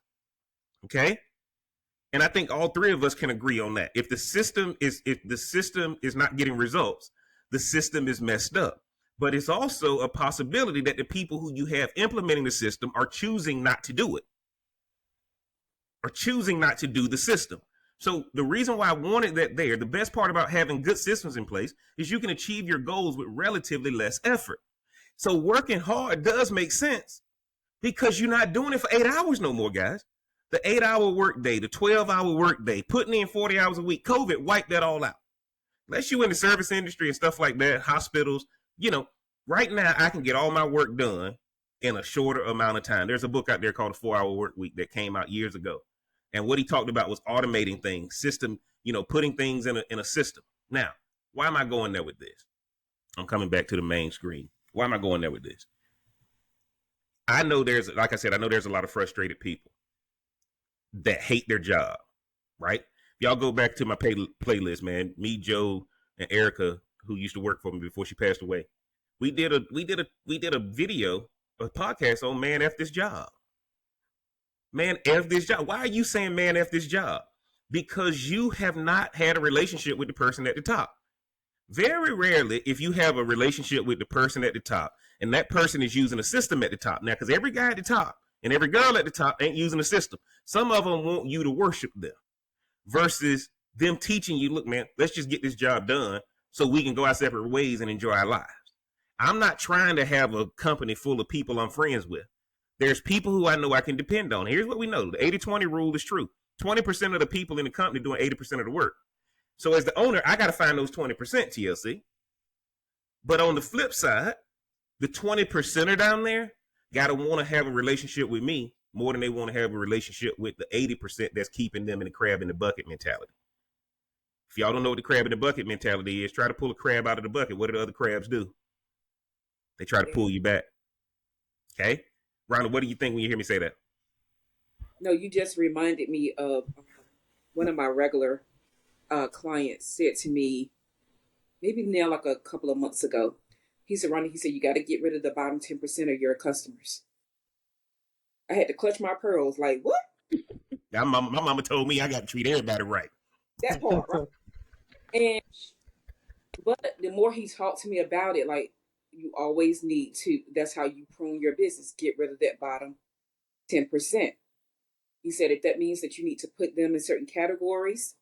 Okay? And I think all three of us can agree on that. If the system is not getting results, the system is messed up. But it's also a possibility that the people who you have implementing the system are choosing not to do it, or choosing not to do the system. So the reason why I wanted that there, the best part about having good systems in place is you can achieve your goals with relatively less effort. So working hard does make sense because you're not doing it for 8 hours no more, guys. The 8-hour work day, the 12-hour work day, putting in 40 hours a week, COVID wiped that all out. Unless you in the service industry and stuff like that, hospitals, right now I can get all my work done in a shorter amount of time. There's a book out there called The 4-Hour Work Week that came out years ago. And what he talked about was automating things, system, putting things in a system. Now, why am I going there with this? I'm coming back to the main screen. Why am I going there with this? I know there's a lot of frustrated people that hate their job, right? If y'all go back to my playlist, man, me, Joe, and Erica, who used to work for me before she passed away, we did a video, a podcast on Man F This Job. Man F this job. Why are you saying man F this job? Because you have not had a relationship with the person at the top. Very rarely, if you have a relationship with the person at the top and that person is using a system at the top. Now, because every guy at the top and every girl at the top ain't using a system. Some of them want you to worship them versus them teaching you, look, man, let's just get this job done so we can go our separate ways and enjoy our lives. I'm not trying to have a company full of people I'm friends with. There's people who I know I can depend on. Here's what we know. The 80-20 rule is true. 20% of the people in the company doing 80% of the work. So as the owner, I got to find those 20%, TLC. But on the flip side, the 20%er down there got to want to have a relationship with me more than they want to have a relationship with the 80% that's keeping them in the crab in the bucket mentality. If y'all don't know what the crab in the bucket mentality is, try to pull a crab out of the bucket. What do the other crabs do? They try to pull you back. Okay? Rhonda, what do you think when you hear me say that? No, you just reminded me of one of my regular clients said to me, maybe now like a couple of months ago, he said, Ronnie, you got to get rid of the bottom 10% of your customers. I had to clutch my pearls, like, what? My mama told me I got to treat everybody right. That part, right? But the more he talked to me about it, like, you always need to, that's how you prune your business, get rid of that bottom 10%. He said if that means that you need to put them in certain categories,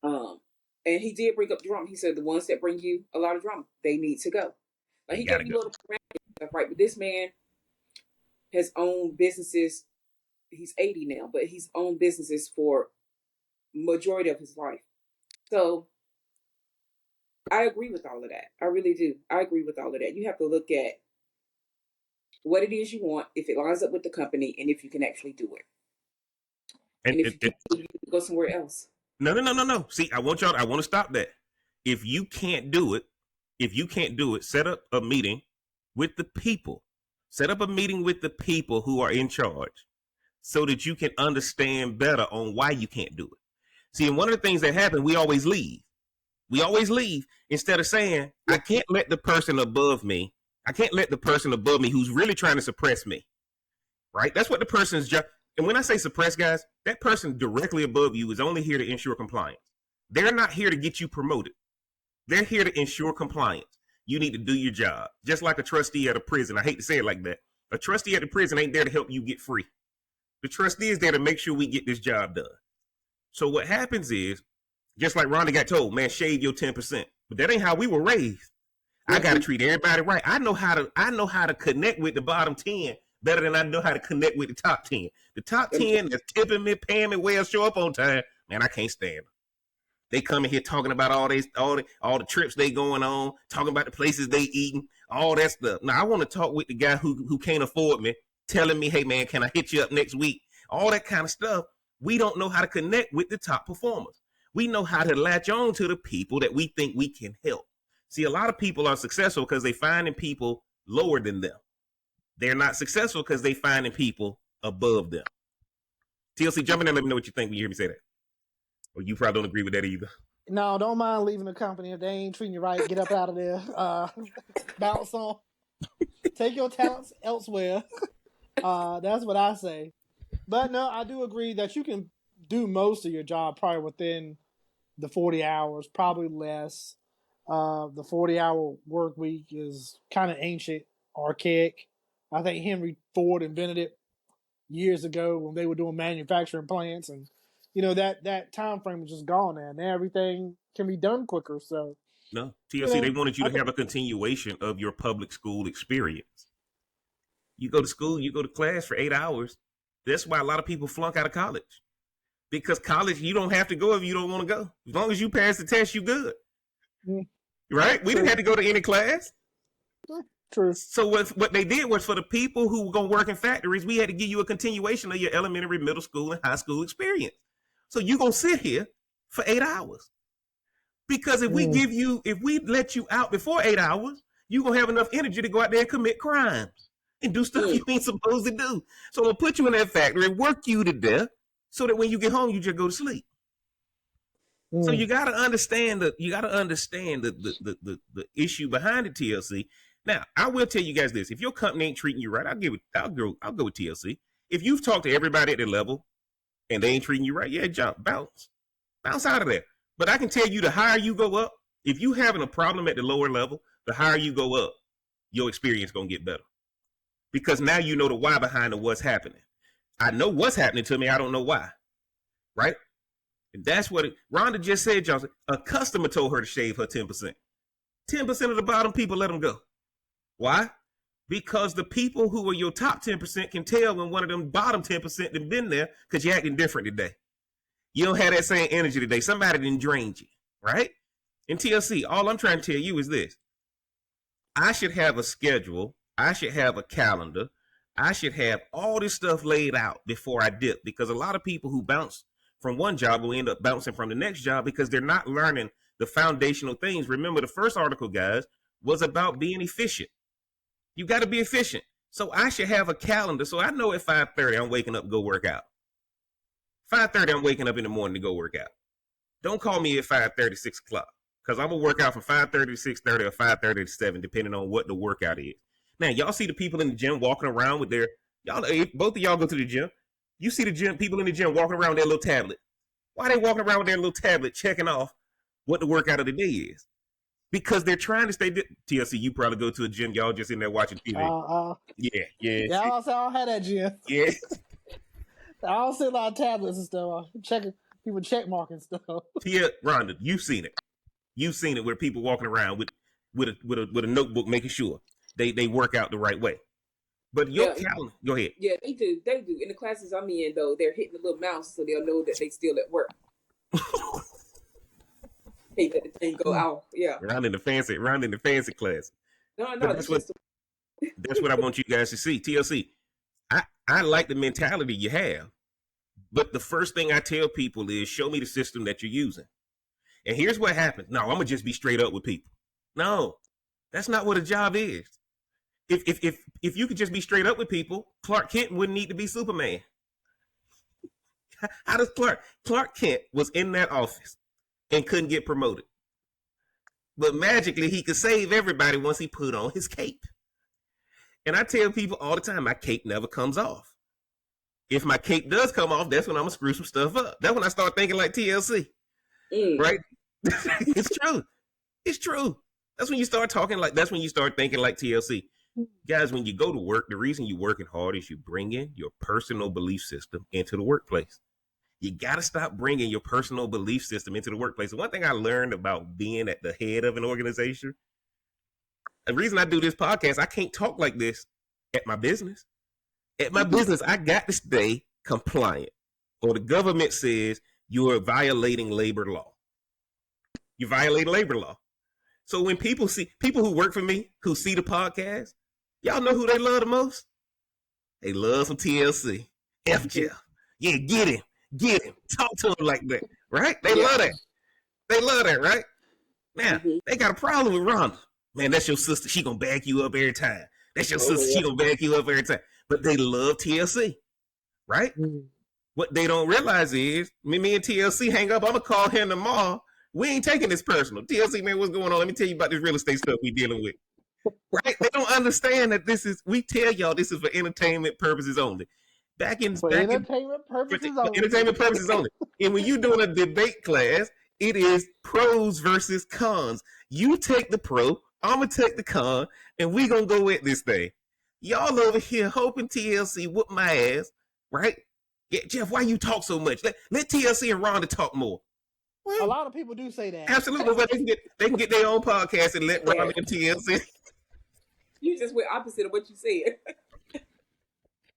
and he did bring up drama. He said the ones that bring you a lot of drama, they need to go. Like, he gave me little stuff, right? But this man has owned businesses. He's 80 now, but he's owned businesses for majority of his life. So I agree with all of that. I really do. I agree with all of that. You have to look at what it is you want, if it lines up with the company, and if you can actually do it. And if you can't, you go somewhere else. No. See, I want to stop that. If you can't do it, set up a meeting with the people. Set up a meeting with the people who are in charge so that you can understand better on why you can't do it. See, and one of the things that happen, we always leave. We always leave instead of saying, I can't let the person above me who's really trying to suppress me. Right? That's what the person's job. And when I say suppress, guys, that person directly above you is only here to ensure compliance. They're not here to get you promoted. They're here to ensure compliance. You need to do your job. Just like a trustee at a prison. I hate to say it like that. A trustee at the prison ain't there to help you get free. The trustee is there to make sure we get this job done. So what happens is, just like Rhonda got told, man, shave your 10%. But that ain't how we were raised. I got to treat everybody right. I know how to connect with the bottom 10 better than I know how to connect with the top 10. The top 10 that's tipping me, paying me well, show up on time, man, I can't stand them. They come in here talking about all the trips they going on, talking about the places they eating, all that stuff. Now, I want to talk with the guy who can't afford me, telling me, hey, man, can I hit you up next week? All that kind of stuff. We don't know how to connect with the top performers. We know how to latch on to the people that we think we can help. See, a lot of people are successful because they finding people lower than them. They're not successful because they finding people above them. TLC, jump in and let me know what you think when you hear me say that. Or you probably don't agree with that either. No, don't mind leaving the company if they ain't treating you right. Get up out of there. Bounce on. Take your talents elsewhere. That's what I say. But no, I do agree that you can do most of your job probably within the 40 hours, probably less. The 40-hour work week is kind of ancient, archaic. I think Henry Ford invented it years ago when they were doing manufacturing plants, and that time frame is just gone now. Now everything can be done quicker. So no, TLC, they wanted you to have a continuation of your public school experience. You go to school, you go to class for 8 hours. That's why a lot of people flunk out of college. Because college, you don't have to go if you don't want to go. As long as you pass the test, you good. Right? We didn't have to go to any class. True. So what they did was, for the people who were going to work in factories, we had to give you a continuation of your elementary, middle school, and high school experience. So you're going to sit here for 8 hours. Because if we let you out before 8 hours, you're going to have enough energy to go out there and commit crimes and do stuff you ain't supposed to do. So we'll put you in that factory, work you to death, so that when you get home, you just go to sleep. So you got to understand the issue behind it, TLC. Now, I will tell you guys this: if your company ain't treating you right, I'll go with TLC. If you've talked to everybody at their level and they ain't treating you right, bounce out of there. But I can tell you, the higher you go up, If you having a problem at the lower level, the higher you go up, your experience gonna get better. Because now you know the why behind the what's happening. I know what's happening to me, I don't know why. Right? And that's what Rhonda just said, Johnson. A customer told her to shave her 10%. 10% of the bottom people let them go. Why? Because the people who are your top 10% can tell when one of them bottom 10% have been there because you're acting different today. You don't have that same energy today. Somebody didn't drain you, right? In TLC, all I'm trying to tell you is this. I should have a schedule. I should have a calendar. I should have all this stuff laid out before I dip, because a lot of people who bounce from one job will end up bouncing from the next job because they're not learning the foundational things. Remember, the first article, guys, was about being efficient. You got to be efficient. So I should have a calendar. So I know at 5:30 I'm waking up to go work out. 5:30 I'm waking up in the morning to go work out. Don't call me at 5:30, 6 o'clock, because I'm going to work out from 5:30 to 6:30 or 5:30 to 7, depending on what the workout is. Now, y'all see the people in the gym walking around with their, y'all, both of y'all go to the gym. You see the gym, people in the gym walking around with their little tablet. Why are they walking around with their little tablet checking off what the workout of the day is? Because they're trying to stay. TLC, you probably go to a gym. Y'all just in there watching TV. Yeah. Yeah, I don't have that gym. Yeah. I don't see a lot of tablets and stuff. Checking people check marking stuff. Tia, Rhonda, you've seen it. You've seen it where people walking around with a notebook, making sure they work out the right way. But your calendar, go ahead. Yeah, they do. They do. In the classes I'm in, though, they're hitting the little mouse so they'll know that they still at work. Hey, let the thing go out. Yeah. Around in the fancy class. No, that's what I want you guys to see. TLC, I like the mentality you have, but the first thing I tell people is show me the system that you're using. And here's what happens. No, I'm gonna just be straight up with people. No, that's not what a job is. If you could just be straight up with people, Clark Kent wouldn't need to be Superman. How does Clark Kent was in that office and couldn't get promoted, but magically he could save everybody once he put on his cape. And I tell people all the time, my cape never comes off. If my cape does come off, that's when I'm gonna screw some stuff up. That's when I start thinking like TLC, right? It's true. It's true. That's when you start talking like. That's when you start thinking like TLC. Guys, when you go to work, the reason you're working hard is you bring in your personal belief system into the workplace. You got to stop bringing your personal belief system into the workplace. And one thing I learned about being at the head of an organization, the reason I do this podcast, I can't talk like this at my business. At my business, I got to stay compliant, or the government says you're violating labor law. You violate labor law. So when people who work for me, who see the podcast, y'all know who they love the most? They love some TLC. F Jeff. Yeah, get him. Talk to him like that, right? They love that. They love that, right? Now, they got a problem with Rhonda. Man, that's your sister. She gonna back you up every time. That's your sister. She gonna back you up every time. But they love TLC, right? What they don't realize is, me and TLC hang up. I'm gonna call him tomorrow. We ain't taking this personal. TLC, man, what's going on? Let me tell you about this real estate stuff we dealing with. Right? They don't understand that we tell y'all this is for entertainment purposes only. Entertainment purposes only. And when you're doing a debate class, it is pros versus cons. You take the pro, I'm going to take the con, and we going to go at this thing. Y'all over here hoping TLC whoop my ass, right? Yeah, Jeff, why you talk so much? Let TLC and Rhonda talk more. Well, a lot of people do say that. Absolutely, but they can get their own podcast and let Rhonda and TLC. You just went opposite of what you said.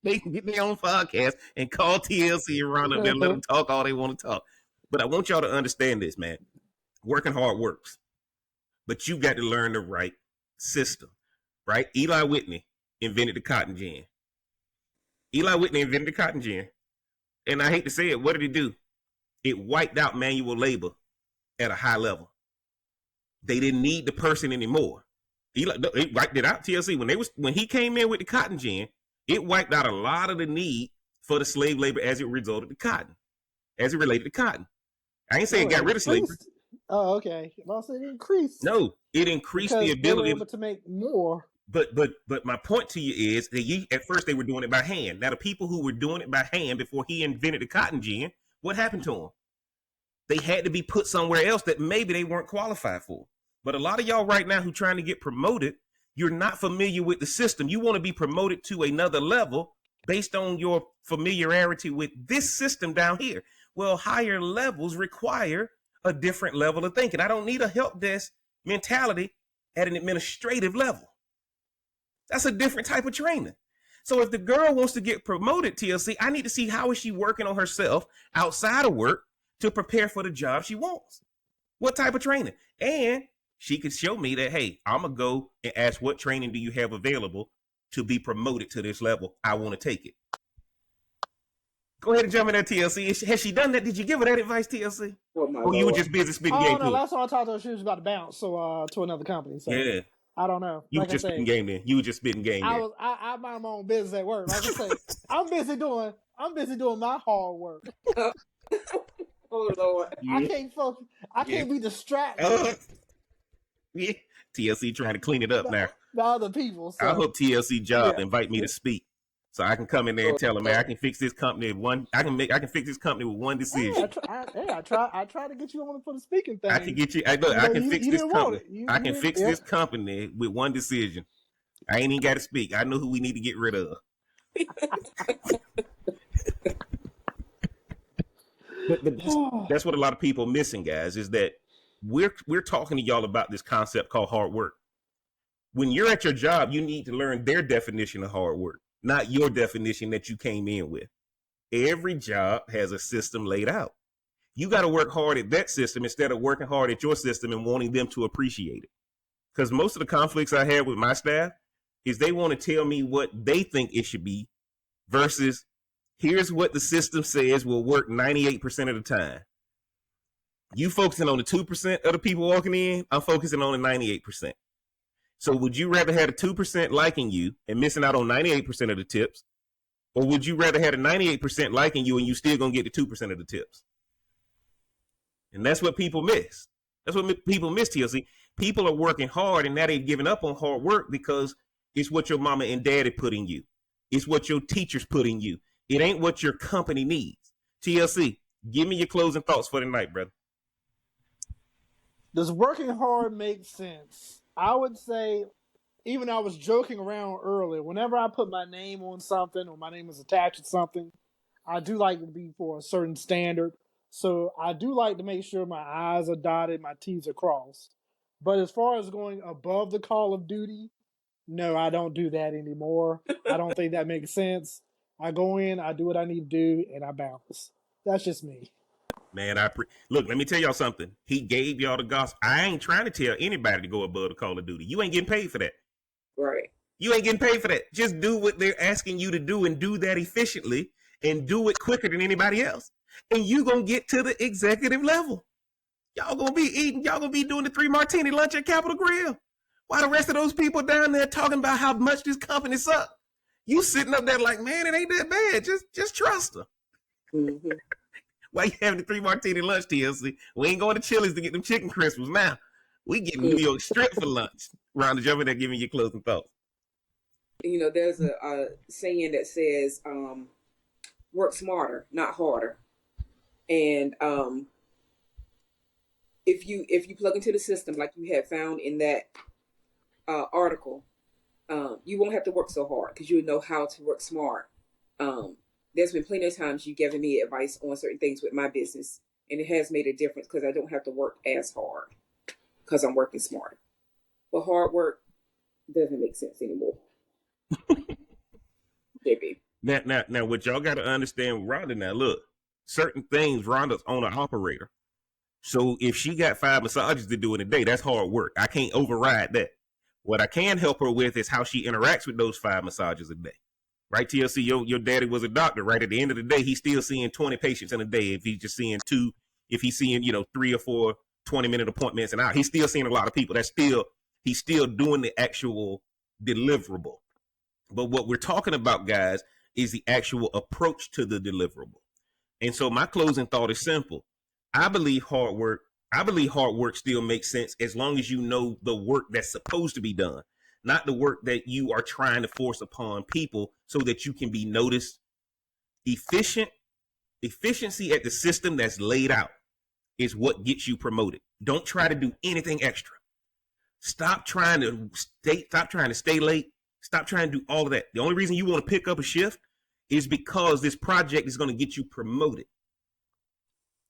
They can get their own podcast and call TLC and Rhonda and let them talk all they want to talk. But I want y'all to understand this, man. Working hard works, but you got to learn the right system, right? Eli Whitney invented the cotton gin. And I hate to say it, what did it do? It wiped out manual labor at a high level. They didn't need the person anymore. It wiped it out. TLC, when he came in with the cotton gin, it wiped out a lot of the need for the slave labor as it related to cotton. I ain't saying it got rid of slavery. Oh, okay. Well, it increased. No, it increased the ability they were able to make more. But my point to you is that at first they were doing it by hand. Now the people who were doing it by hand before he invented the cotton gin, what happened to them? They had to be put somewhere else that maybe they weren't qualified for. But a lot of y'all right now who trying to get promoted, you're not familiar with the system. You want to be promoted to another level based on your familiarity with this system down here. Well, higher levels require a different level of thinking. I don't need a help desk mentality at an administrative level. That's a different type of training. So if the girl wants to get promoted, TLC, I need to see how is she working on herself outside of work to prepare for the job she wants. What type of training? And she could show me that, hey, I'm going to go and ask what training do you have available to be promoted to this level. I want to take it. Go ahead and jump in there, TLC. Has she done that? Did you give her that advice, TLC? Oh, you were just busy spitting game to her? Last time I talked to her, she was about to bounce to another company. So yeah. I don't know. You were just spitting game then. You were just spitting game then. I mind my own business at work. Like I say, I'm busy doing my hard work. Oh Lord. Yeah. I can't focus. I can't be distracted. Yeah. TLC trying to clean it up now. The other people. So. I hope TLC job invite me to speak, so I can come in there and tell them, man, I can fix this company I can fix this company with one decision. I try to get you on for the speaking thing. I can get you. I can fix this company. I can fix this company with one decision. I ain't even got to speak. I know who we need to get rid of. But that's what a lot of people are missing, guys, is that we're talking to y'all about this concept called hard work. When you're at your job, you need to learn their definition of hard work, not your definition that you came in with. Every job has a system laid out. You got to work hard at that system instead of working hard at your system and wanting them to appreciate it. Because most of the conflicts I have with my staff is they want to tell me what they think it should be versus here's what the system says will work 98% of the time. You focusing on the 2% of the people walking in, I'm focusing on the 98%. So would you rather have the 2% liking you and missing out on 98% of the tips? Or would you rather have the 98% liking you and you still going to get the 2% of the tips? And that's what people miss. That's what people miss, TLC. People are working hard and now they've given up on hard work because it's what your mama and daddy put in you. It's what your teachers put in you. It ain't what your company needs. TLC, give me your closing thoughts for the night, brother. Does working hard make sense? I would say, even I was joking around earlier, whenever I put my name on something or my name is attached to something, I do like to be for a certain standard. So I do like to make sure my I's are dotted, my T's are crossed. But as far as going above the call of duty, no, I don't do that anymore. I don't think that makes sense. I go in, I do what I need to do, and I bounce. That's just me. Man, look, let me tell y'all something. He gave y'all the gospel. I ain't trying to tell anybody to go above the call of duty. You ain't getting paid for that. Right. You ain't getting paid for that. Just do what they're asking you to do and do that efficiently and do it quicker than anybody else. And you going to get to the executive level. Y'all going to be eating. Y'all going to be doing the 3 martini lunch at Capitol Grill. While the rest of those people down there talking about how much this company sucks. You sitting up there like, man, it ain't that bad. Just trust her. Mm-hmm. Why you having the 3 martini lunch, TLC? We ain't going to Chili's to get them chicken crispers now. We getting New York strip for lunch. Rhonda, jump in there, give me your closing thoughts. You know, there's a saying that says, work smarter, not harder. And if you plug into the system like you had found in that article, you won't have to work so hard because you'll know how to work smart. There's been plenty of times you've given me advice on certain things with my business, and it has made a difference because I don't have to work as hard because I'm working smarter. But hard work doesn't make sense anymore. JB. Now, what y'all got to understand, Rhonda, now look, certain things, Rhonda's on an operator. So if she got 5 massages to do in a day, that's hard work. I can't override that. What I can help her with is how she interacts with those 5 massages a day. Right, TLC, your daddy was a doctor, right? At the end of the day, he's still seeing 20 patients in a day. If he's just seeing 2, if he's seeing, 3 or 4 20-minute appointments an hour, he's still seeing a lot of people. He's still doing the actual deliverable. But what we're talking about, guys, is the actual approach to the deliverable. And so my closing thought is simple. I believe hard work still makes sense as long as you know the work that's supposed to be done. Not the work that you are trying to force upon people so that you can be noticed. Efficiency at the system that's laid out is what gets you promoted. Don't try to do anything extra. Stop trying to stay late. Stop trying to do all of that. The only reason you want to pick up a shift is because this project is going to get you promoted.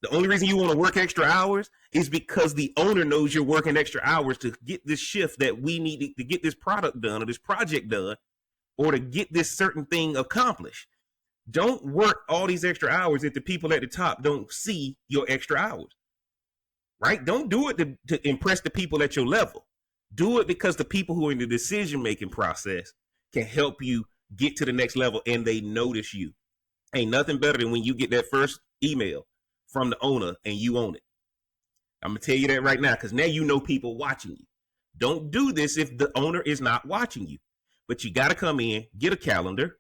The only reason you want to work extra hours is because the owner knows you're working extra hours to get this shift that we need to get this product done or this project done or to get this certain thing accomplished. Don't work all these extra hours if the people at the top don't see your extra hours, right? Don't do it to impress the people at your level. Do it because the people who are in the decision-making process can help you get to the next level and they notice you. Ain't nothing better than when you get that first email from the owner and you own it. I'm going to tell you that right now because now you know people watching you. Don't do this if the owner is not watching you. But you got to come in, get a calendar,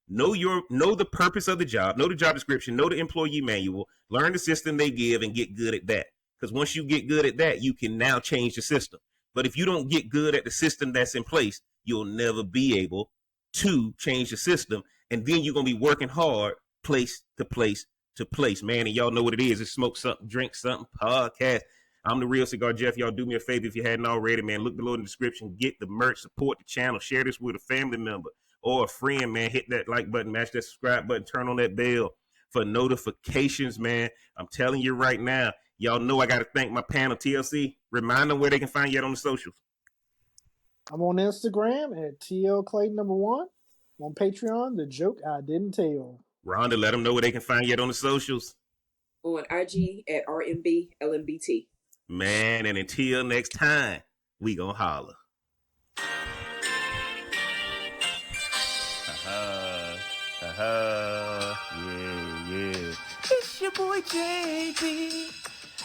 know the purpose of the job, know the job description, know the employee manual, learn the system they give, and get good at that. Because once you get good at that, you can now change the system. But if you don't get good at the system that's in place, you'll never be able to change the system. And then you're going to be working hard place to place to place, man. And y'all know what it is. It's Smoke Something, Drink Something podcast. I'm the Real Cigar Jeff. Y'all do me a favor if you hadn't already, man. Look below in the description. Get the merch. Support the channel. Share this with a family member or a friend, man. Hit that like button. Mash that subscribe button. Turn on that bell for notifications, man. I'm telling you right now. Y'all know I got to thank my panel, TLC. Remind them where they can find you at on the socials. I'm on Instagram at TL Clayton #1. On Patreon, The Joke I Didn't Tell. Rhonda, let them know where they can find you at on the socials. On IG at RMB LMBT. Man, and until next time, we gonna holler. Yeah. It's your boy JB,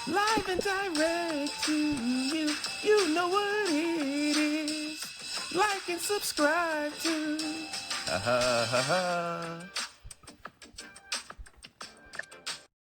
live and direct to you. You know what it is. Like and subscribe to.